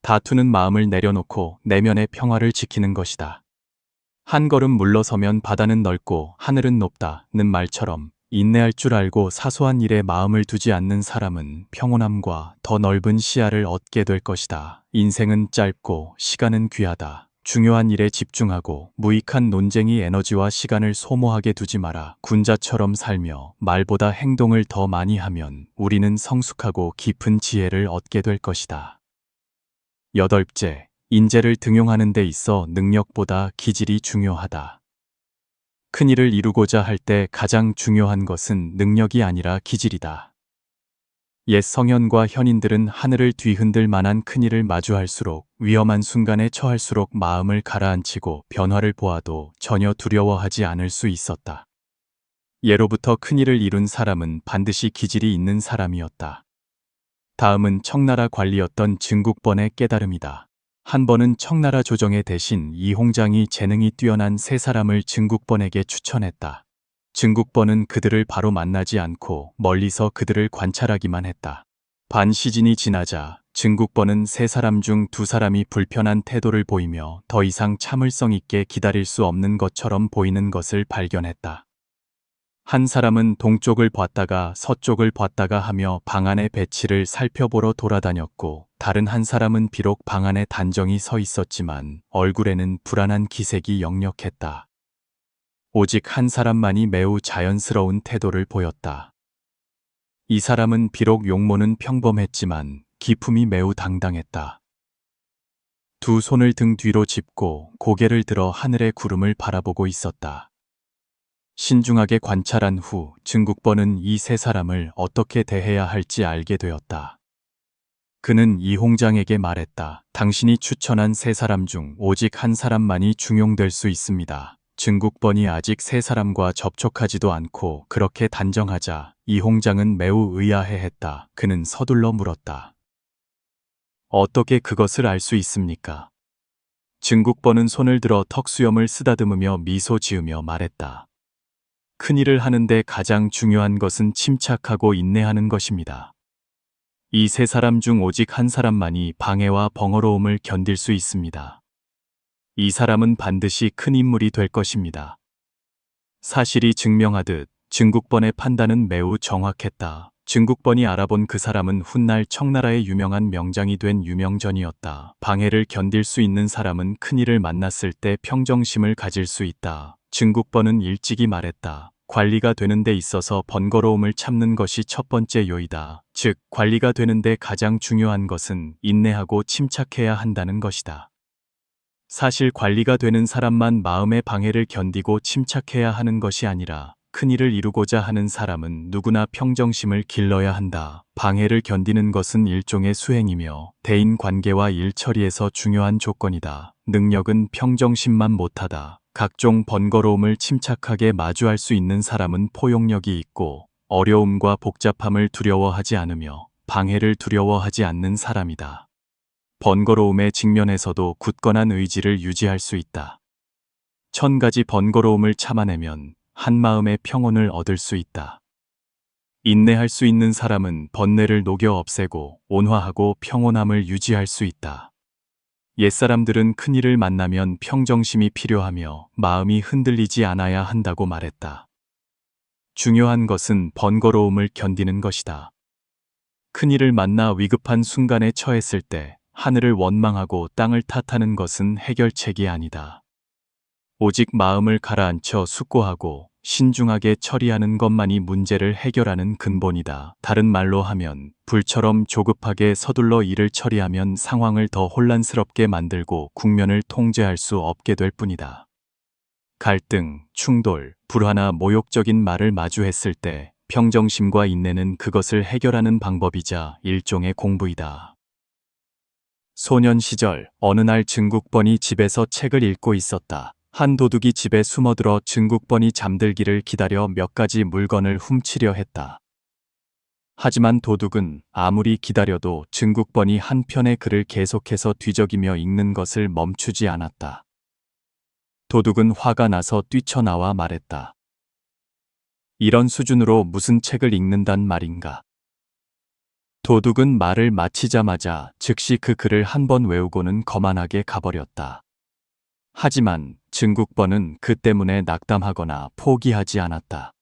다투는 마음을 내려놓고 내면의 평화를 지키는 것이다. 한 걸음 물러서면 바다는 넓고 하늘은 높다는 말처럼 인내할 줄 알고 사소한 일에 마음을 두지 않는 사람은 평온함과 더 넓은 시야를 얻게 될 것이다. 인생은 짧고 시간은 귀하다. 중요한 일에 집중하고 무익한 논쟁이 에너지와 시간을 소모하게 두지 마라. 군자처럼 살며 말보다 행동을 더 많이 하면 우리는 성숙하고 깊은 지혜를 얻게 될 것이다. 여덟째, 인재를 등용하는 데 있어 능력보다 기질이 중요하다. 큰일을 이루고자 할 때 가장 중요한 것은 능력이 아니라 기질이다. 옛 성현과 현인들은 하늘을 뒤흔들 만한 큰일을 마주할수록 위험한 순간에 처할수록 마음을 가라앉히고 변화를 보아도 전혀 두려워하지 않을 수 있었다. 예로부터 큰일을 이룬 사람은 반드시 기질이 있는 사람이었다. 다음은 청나라 관리였던 증국번의 깨달음이다. 한 번은 청나라 조정의 대신 이홍장이 재능이 뛰어난 세 사람을 증국번에게 추천했다. 증국번은 그들을 바로 만나지 않고 멀리서 그들을 관찰하기만 했다. 반 시즌이 지나자 증국번은 세 사람 중 두 사람이 불편한 태도를 보이며 더 이상 참을성 있게 기다릴 수 없는 것처럼 보이는 것을 발견했다. 한 사람은 동쪽을 봤다가 서쪽을 봤다가 하며 방 안의 배치를 살펴보러 돌아다녔고, 다른 한 사람은 비록 방 안에 단정히 서 있었지만 얼굴에는 불안한 기색이 역력했다. 오직 한 사람만이 매우 자연스러운 태도를 보였다. 이 사람은 비록 용모는 평범했지만 기품이 매우 당당했다. 두 손을 등 뒤로 짚고 고개를 들어 하늘의 구름을 바라보고 있었다. 신중하게 관찰한 후 증국번은 이 세 사람을 어떻게 대해야 할지 알게 되었다. 그는 이홍장에게 말했다. 당신이 추천한 세 사람 중 오직 한 사람만이 중용될 수 있습니다. 증국번이 아직 세 사람과 접촉하지도 않고 그렇게 단정하자 이홍장은 매우 의아해했다. 그는 서둘러 물었다. 어떻게 그것을 알 수 있습니까? 증국번은 손을 들어 턱수염을 쓰다듬으며 미소 지으며 말했다. 큰일을 하는데 가장 중요한 것은 침착하고 인내하는 것입니다. 이 세 사람 중 오직 한 사람만이 방해와 번거로움을 견딜 수 있습니다. 이 사람은 반드시 큰 인물이 될 것입니다. 사실이 증명하듯 증국번의 판단은 매우 정확했다. 증국번이 알아본 그 사람은 훗날 청나라의 유명한 명장이 된 유명전이었다. 방해를 견딜 수 있는 사람은 큰일을 만났을 때 평정심을 가질 수 있다. 증국번은 일찍이 말했다. 관리가 되는 데 있어서 번거로움을 참는 것이 첫 번째 요이다. 즉, 관리가 되는 데 가장 중요한 것은 인내하고 침착해야 한다는 것이다. 사실 관리가 되는 사람만 마음의 방해를 견디고 침착해야 하는 것이 아니라 큰일을 이루고자 하는 사람은 누구나 평정심을 길러야 한다. 방해를 견디는 것은 일종의 수행이며 대인 관계와 일 처리에서 중요한 조건이다. 능력은 평정심만 못하다. 각종 번거로움을 침착하게 마주할 수 있는 사람은 포용력이 있고 어려움과 복잡함을 두려워하지 않으며 방해를 두려워하지 않는 사람이다. 번거로움에 직면해서도 굳건한 의지를 유지할 수 있다. 1000가지 번거로움을 참아내면 한마음의 평온을 얻을 수 있다. 인내할 수 있는 사람은 번뇌를 녹여 없애고 온화하고 평온함을 유지할 수 있다. 옛사람들은 큰일을 만나면 평정심이 필요하며 마음이 흔들리지 않아야 한다고 말했다. 중요한 것은 번거로움을 견디는 것이다. 큰일을 만나 위급한 순간에 처했을 때 하늘을 원망하고 땅을 탓하는 것은 해결책이 아니다. 오직 마음을 가라앉혀 숙고하고 신중하게 처리하는 것만이 문제를 해결하는 근본이다. 다른 말로 하면 불처럼 조급하게 서둘러 일을 처리하면 상황을 더 혼란스럽게 만들고 국면을 통제할 수 없게 될 뿐이다. 갈등, 충돌, 불화나 모욕적인 말을 마주했을 때 평정심과 인내는 그것을 해결하는 방법이자 일종의 공부이다. 소년 시절 어느 날 증국번이 집에서 책을 읽고 있었다. 한 도둑이 집에 숨어들어 증국번이 잠들기를 기다려 몇 가지 물건을 훔치려 했다. 하지만 도둑은 아무리 기다려도 증국번이 한 편의 글을 계속해서 뒤적이며 읽는 것을 멈추지 않았다. 도둑은 화가 나서 뛰쳐나와 말했다. 이런 수준으로 무슨 책을 읽는단 말인가? 도둑은 말을 마치자마자 즉시 그 글을 한 번 외우고는 거만하게 가버렸다. 하지만 증국번은 그 때문에 낙담하거나 포기하지 않았다.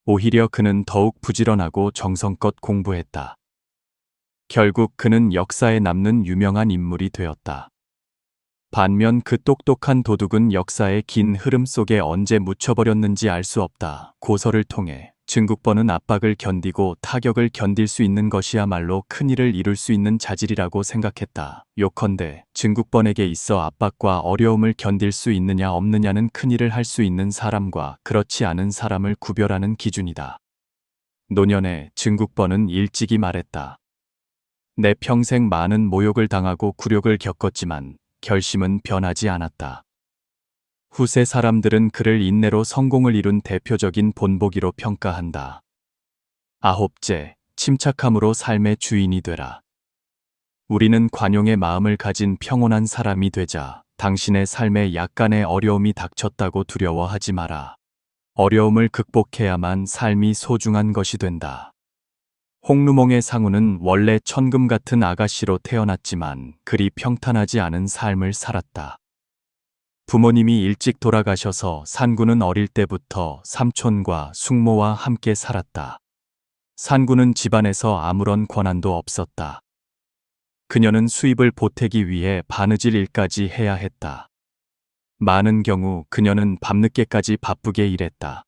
오히려 그는 더욱 부지런하고 정성껏 공부했다. 결국 그는 역사에 남는 유명한 인물이 되었다. 반면 그 똑똑한 도둑은 역사의 긴 흐름 속에 언제 묻혀버렸는지 알 수 없다. 고서를 통해 증국번은 압박을 견디고 타격을 견딜 수 있는 것이야말로 큰일을 이룰 수 있는 자질이라고 생각했다. 요컨대 증국번에게 있어 압박과 어려움을 견딜 수 있느냐 없느냐는 큰일을 할 수 있는 사람과 그렇지 않은 사람을 구별하는 기준이다. 노년에 증국번은 일찍이 말했다. 내 평생 많은 모욕을 당하고 굴욕을 겪었지만 결심은 변하지 않았다. 후세 사람들은 그를 인내로 성공을 이룬 대표적인 본보기로 평가한다. 아홉째, 침착함으로 삶의 주인이 되라. 우리는 관용의 마음을 가진 평온한 사람이 되자. 당신의 삶에 약간의 어려움이 닥쳤다고 두려워하지 마라. 어려움을 극복해야만 삶이 소중한 것이 된다. 홍루몽의 상우는 원래 천금 같은 아가씨로 태어났지만 그리 평탄하지 않은 삶을 살았다. 부모님이 일찍 돌아가셔서 산구는 어릴 때부터 삼촌과 숙모와 함께 살았다. 산구는 집안에서 아무런 권한도 없었다. 그녀는 수입을 보태기 위해 바느질 일까지 해야 했다. 많은 경우 그녀는 밤늦게까지 바쁘게 일했다.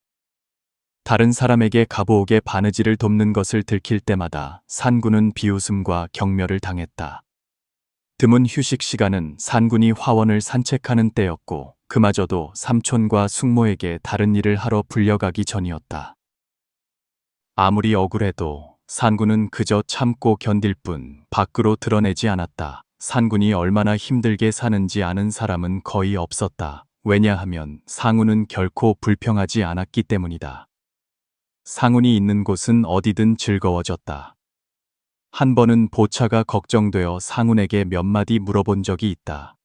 다른 사람에게 가보옥의 바느질을 돕는 것을 들킬 때마다 산군은 비웃음과 경멸을 당했다. 드문 휴식 시간은 산군이 화원을 산책하는 때였고 그마저도 삼촌과 숙모에게 다른 일을 하러 불려가기 전이었다. 아무리 억울해도 산군은 그저 참고 견딜 뿐 밖으로 드러내지 않았다. 산군이 얼마나 힘들게 사는지 아는 사람은 거의 없었다. 왜냐하면 상우는 결코 불평하지 않았기 때문이다. 상훈이 있는 곳은 어디든 즐거워졌다. 한 번은 보차가 걱정되어 상훈에게 몇 마디 물어본 적이 있다.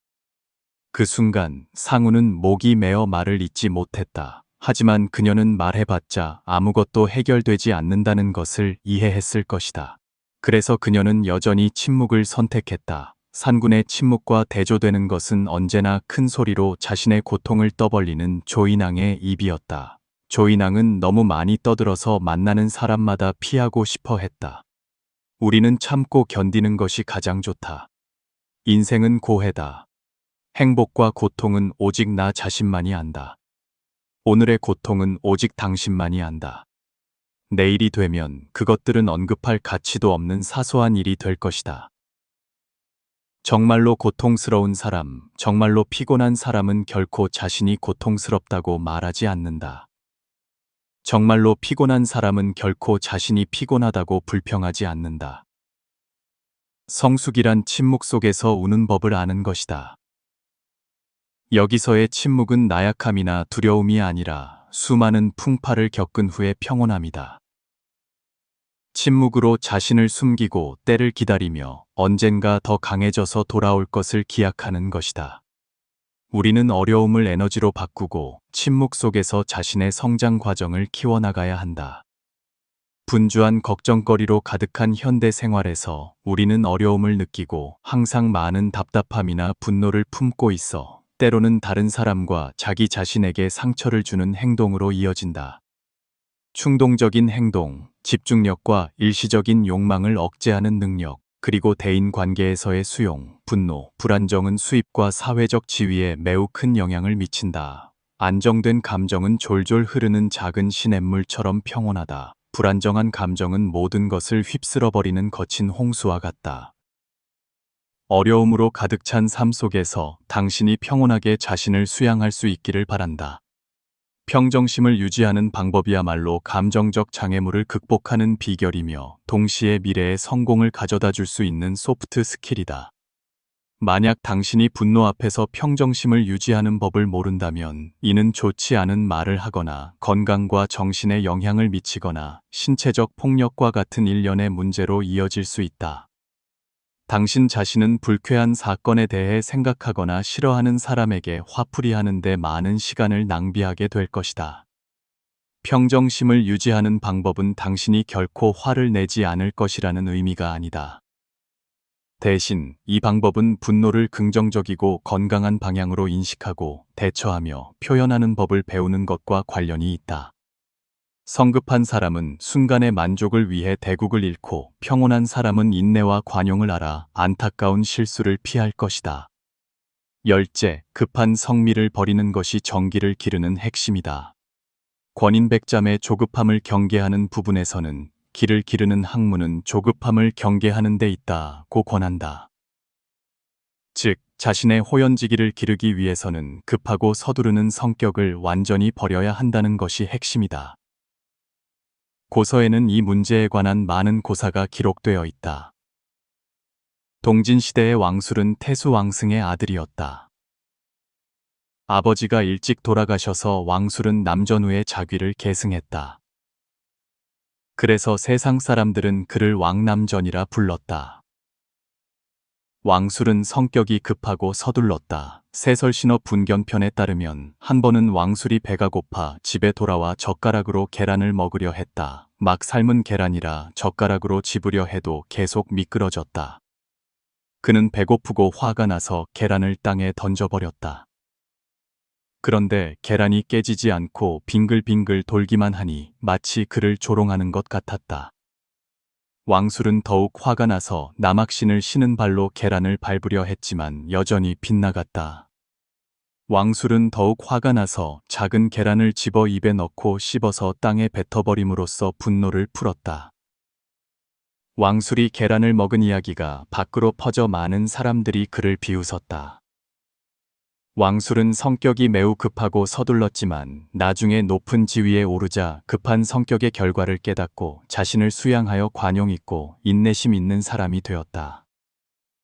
그 순간 상훈은 목이 메어 말을 잇지 못했다. 하지만 그녀는 말해봤자 아무것도 해결되지 않는다는 것을 이해했을 것이다. 그래서 그녀는 여전히 침묵을 선택했다. 산군의 침묵과 대조되는 것은 언제나 큰 소리로 자신의 고통을 떠벌리는 조인왕의 입이었다. 조인왕은 너무 많이 떠들어서 만나는 사람마다 피하고 싶어 했다. 우리는 참고 견디는 것이 가장 좋다. 인생은 고해다. 행복과 고통은 오직 나 자신만이 안다. 오늘의 고통은 오직 당신만이 안다. 내일이 되면 그것들은 언급할 가치도 없는 사소한 일이 될 것이다. 정말로 고통스러운 사람, 정말로 피곤한 사람은 결코 자신이 고통스럽다고 말하지 않는다. 정말로 피곤한 사람은 결코 자신이 피곤하다고 불평하지 않는다. 성숙이란 침묵 속에서 우는 법을 아는 것이다. 여기서의 침묵은 나약함이나 두려움이 아니라 수많은 풍파를 겪은 후의 평온함이다. 침묵으로 자신을 숨기고 때를 기다리며 언젠가 더 강해져서 돌아올 것을 기약하는 것이다. 우리는 어려움을 에너지로 바꾸고 침묵 속에서 자신의 성장 과정을 키워나가야 한다. 분주한 걱정거리로 가득한 현대 생활에서 우리는 어려움을 느끼고 항상 많은 답답함이나 분노를 품고 있어 때로는 다른 사람과 자기 자신에게 상처를 주는 행동으로 이어진다. 충동적인 행동, 집중력과 일시적인 욕망을 억제하는 능력, 그리고 대인 관계에서의 수용, 분노, 불안정은 수입과 사회적 지위에 매우 큰 영향을 미친다. 안정된 감정은 졸졸 흐르는 작은 시냇물처럼 평온하다. 불안정한 감정은 모든 것을 휩쓸어버리는 거친 홍수와 같다. 어려움으로 가득 찬 삶 속에서 당신이 평온하게 자신을 수양할 수 있기를 바란다. 평정심을 유지하는 방법이야말로 감정적 장애물을 극복하는 비결이며 동시에 미래의 성공을 가져다 줄 수 있는 소프트 스킬이다. 만약 당신이 분노 앞에서 평정심을 유지하는 법을 모른다면 이는 좋지 않은 말을 하거나 건강과 정신에 영향을 미치거나 신체적 폭력과 같은 일련의 문제로 이어질 수 있다. 당신 자신은 불쾌한 사건에 대해 생각하거나 싫어하는 사람에게 화풀이하는 데 많은 시간을 낭비하게 될 것이다. 평정심을 유지하는 방법은 당신이 결코 화를 내지 않을 것이라는 의미가 아니다. 대신 이 방법은 분노를 긍정적이고 건강한 방향으로 인식하고 대처하며 표현하는 법을 배우는 것과 관련이 있다. 성급한 사람은 순간의 만족을 위해 대국을 잃고 평온한 사람은 인내와 관용을 알아 안타까운 실수를 피할 것이다. 열째, 급한 성미를 버리는 것이 정기를 기르는 핵심이다. 권인백잠의 조급함을 경계하는 부분에서는 기를 기르는 학문은 조급함을 경계하는 데 있다고 권한다. 즉, 자신의 호연지기를 기르기 위해서는 급하고 서두르는 성격을 완전히 버려야 한다는 것이 핵심이다. 고서에는 이 문제에 관한 많은 고사가 기록되어 있다. 동진시대의 왕술은 태수왕승의 아들이었다. 아버지가 일찍 돌아가셔서 왕술은 남전우의 자귀를 계승했다. 그래서 세상 사람들은 그를 왕남전이라 불렀다. 왕술은 성격이 급하고 서둘렀다. 세설신어 분견편에 따르면 한 번은 왕술이 배가 고파 집에 돌아와 젓가락으로 계란을 먹으려 했다. 막 삶은 계란이라 젓가락으로 집으려 해도 계속 미끄러졌다. 그는 배고프고 화가 나서 계란을 땅에 던져버렸다. 그런데 계란이 깨지지 않고 빙글빙글 돌기만 하니 마치 그를 조롱하는 것 같았다. 왕술은 더욱 화가 나서 남학신을 신은 발로 계란을 밟으려 했지만 여전히 빗나갔다. 왕술은 더욱 화가 나서 작은 계란을 집어 입에 넣고 씹어서 땅에 뱉어버림으로써 분노를 풀었다. 왕술이 계란을 먹은 이야기가 밖으로 퍼져 많은 사람들이 그를 비웃었다. 왕술은 성격이 매우 급하고 서둘렀지만 나중에 높은 지위에 오르자 급한 성격의 결과를 깨닫고 자신을 수양하여 관용 있고 인내심 있는 사람이 되었다.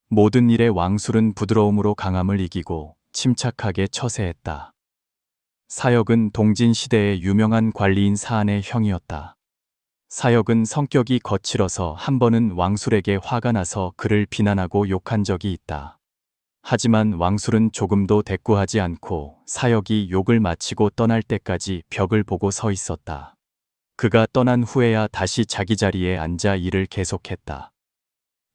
모든 일에 왕술은 부드러움으로 강함을 이기고 침착하게 처세했다. 사역은 동진시대의 유명한 관리인 사안의 형이었다. 사역은 성격이 거칠어서 한 번은 왕술에게 화가 나서 그를 비난하고 욕한 적이 있다. 하지만 왕술은 조금도 대꾸하지 않고 사역이 욕을 마치고 떠날 때까지 벽을 보고 서 있었다. 그가 떠난 후에야 다시 자기 자리에 앉아 일을 계속했다.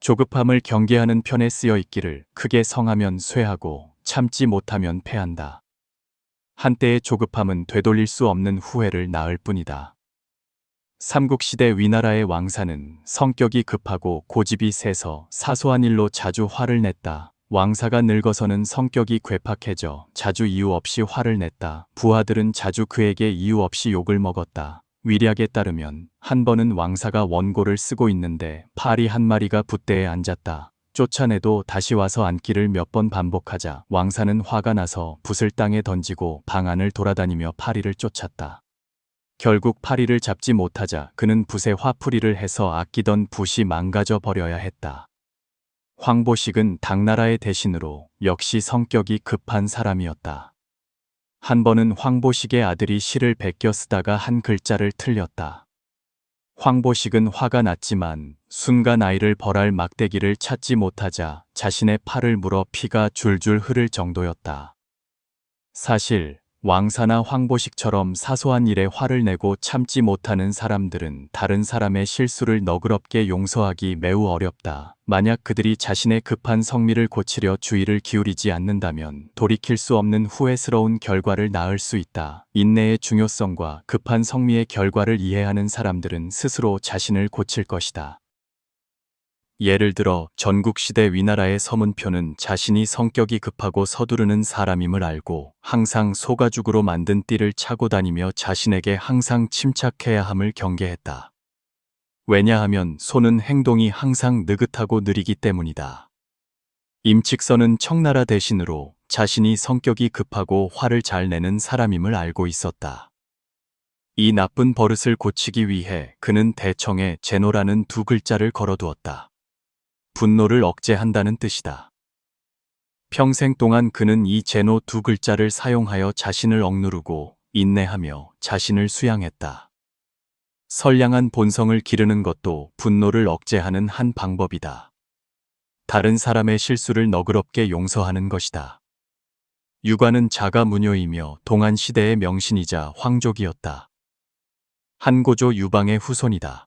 조급함을 경계하는 편에 쓰여 있기를 크게 성하면 쇠하고 참지 못하면 패한다. 한때의 조급함은 되돌릴 수 없는 후회를 낳을 뿐이다. 삼국시대 위나라의 왕사는 성격이 급하고 고집이 세서 사소한 일로 자주 화를 냈다. 왕사가 늙어서는 성격이 괴팍해져 자주 이유 없이 화를 냈다. 부하들은 자주 그에게 이유 없이 욕을 먹었다. 위략에 따르면 한 번은 왕사가 원고를 쓰고 있는데 파리 한 마리가 붓대에 앉았다. 쫓아내도 다시 와서 앉기를 몇 번 반복하자 왕사는 화가 나서 붓을 땅에 던지고 방 안을 돌아다니며 파리를 쫓았다. 결국 파리를 잡지 못하자 그는 붓에 화풀이를 해서 아끼던 붓이 망가져 버려야 했다. 황보식은 당나라의 대신으로 역시 성격이 급한 사람이었다. 한 번은 황보식의 아들이 시를 베껴 쓰다가 한 글자를 틀렸다. 황보식은 화가 났지만 순간 아이를 벌할 막대기를 찾지 못하자 자신의 팔을 물어 피가 줄줄 흐를 정도였다. 사실 왕사나 황보식처럼 사소한 일에 화를 내고 참지 못하는 사람들은 다른 사람의 실수를 너그럽게 용서하기 매우 어렵다. 만약 그들이 자신의 급한 성미를 고치려 주의를 기울이지 않는다면 돌이킬 수 없는 후회스러운 결과를 낳을 수 있다. 인내의 중요성과 급한 성미의 결과를 이해하는 사람들은 스스로 자신을 고칠 것이다. 예를 들어 전국시대 위나라의 서문표는 자신이 성격이 급하고 서두르는 사람임을 알고 항상 소가죽으로 만든 띠를 차고 다니며 자신에게 항상 침착해야 함을 경계했다. 왜냐하면 소는 행동이 항상 느긋하고 느리기 때문이다. 임칙선은 청나라 대신으로 자신이 성격이 급하고 화를 잘 내는 사람임을 알고 있었다. 이 나쁜 버릇을 고치기 위해 그는 대청에 제노라는 두 글자를 걸어두었다. 분노를 억제한다는 뜻이다. 평생 동안 그는 이 제노 두 글자를 사용하여 자신을 억누르고 인내하며 자신을 수양했다. 선량한 본성을 기르는 것도 분노를 억제하는 한 방법이다. 다른 사람의 실수를 너그럽게 용서하는 것이다. 유관은 자가문효이며 동안 시대의 명신이자 황족이었다. 한고조 유방의 후손이다.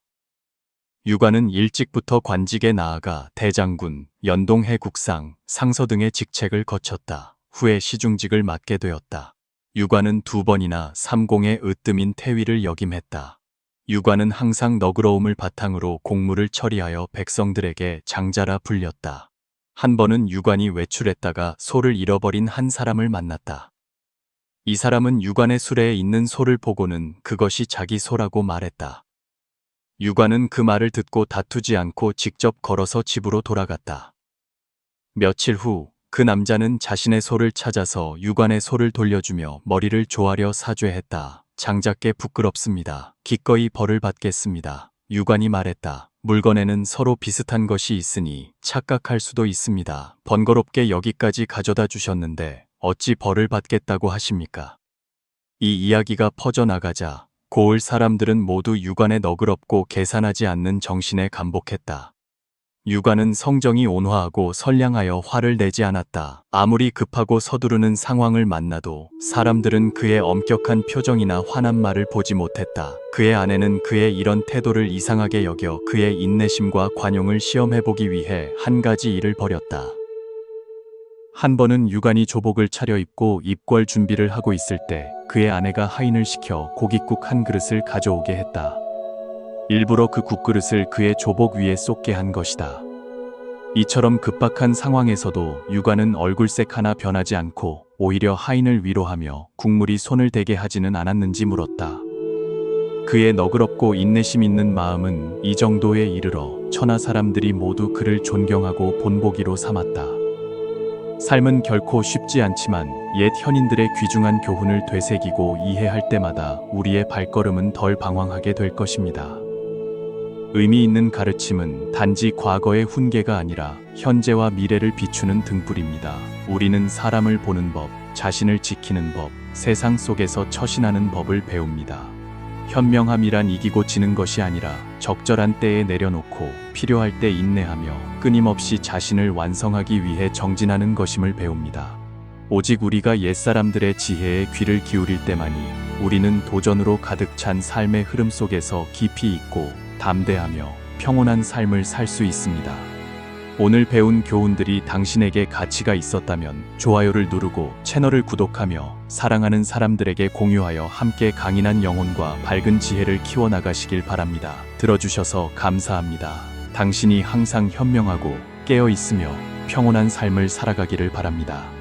유관은 일찍부터 관직에 나아가 대장군, 연동해 국상, 상서 등의 직책을 거쳤다. 후에 시중직을 맡게 되었다. 유관은 두 번이나 삼공의 으뜸인 태위를 역임했다. 유관은 항상 너그러움을 바탕으로 공무를 처리하여 백성들에게 장자라 불렸다. 한 번은 유관이 외출했다가 소를 잃어버린 한 사람을 만났다. 이 사람은 유관의 수레에 있는 소를 보고는 그것이 자기 소라고 말했다. 유관은 그 말을 듣고 다투지 않고 직접 걸어서 집으로 돌아갔다. 며칠 후 그 남자는 자신의 소를 찾아서 유관의 소를 돌려주며 머리를 조아려 사죄했다. 장자께 부끄럽습니다. 기꺼이 벌을 받겠습니다. 유관이 말했다. 물건에는 서로 비슷한 것이 있으니 착각할 수도 있습니다. 번거롭게 여기까지 가져다 주셨는데 어찌 벌을 받겠다고 하십니까? 이 이야기가 퍼져나가자 고을 사람들은 모두 유관의 너그럽고 계산하지 않는 정신에 감복했다. 유관은 성정이 온화하고 선량하여 화를 내지 않았다. 아무리 급하고 서두르는 상황을 만나도 사람들은 그의 엄격한 표정이나 화난 말을 보지 못했다. 그의 아내는 그의 이런 태도를 이상하게 여겨 그의 인내심과 관용을 시험해보기 위해 한 가지 일을 벌였다. 한 번은 유관이 조복을 차려입고 입궐 준비를 하고 있을 때 그의 아내가 하인을 시켜 고깃국 한 그릇을 가져오게 했다. 일부러 그 국그릇을 그의 조복 위에 쏟게 한 것이다. 이처럼 급박한 상황에서도 유관은 얼굴색 하나 변하지 않고 오히려 하인을 위로하며 국물이 손을 대게 하지는 않았는지 물었다. 그의 너그럽고 인내심 있는 마음은 이 정도에 이르러 천하 사람들이 모두 그를 존경하고 본보기로 삼았다. 삶은 결코 쉽지 않지만 옛 현인들의 귀중한 교훈을 되새기고 이해할 때마다 우리의 발걸음은 덜 방황하게 될 것입니다. 의미 있는 가르침은 단지 과거의 훈계가 아니라 현재와 미래를 비추는 등불입니다. 우리는 사람을 보는 법, 자신을 지키는 법, 세상 속에서 처신하는 법을 배웁니다. 현명함이란 이기고 지는 것이 아니라 적절한 때에 내려놓고 필요할 때 인내하며 끊임없이 자신을 완성하기 위해 정진하는 것임을 배웁니다. 오직 우리가 옛사람들의 지혜에 귀를 기울일 때만이 우리는 도전으로 가득 찬 삶의 흐름 속에서 깊이 있고 담대하며 평온한 삶을 살 수 있습니다. 오늘 배운 교훈들이 당신에게 가치가 있었다면 좋아요를 누르고 채널을 구독하며 사랑하는 사람들에게 공유하여 함께 강인한 영혼과 밝은 지혜를 키워나가시길 바랍니다. 들어주셔서 감사합니다. 당신이 항상 현명하고 깨어 있으며 평온한 삶을 살아가기를 바랍니다.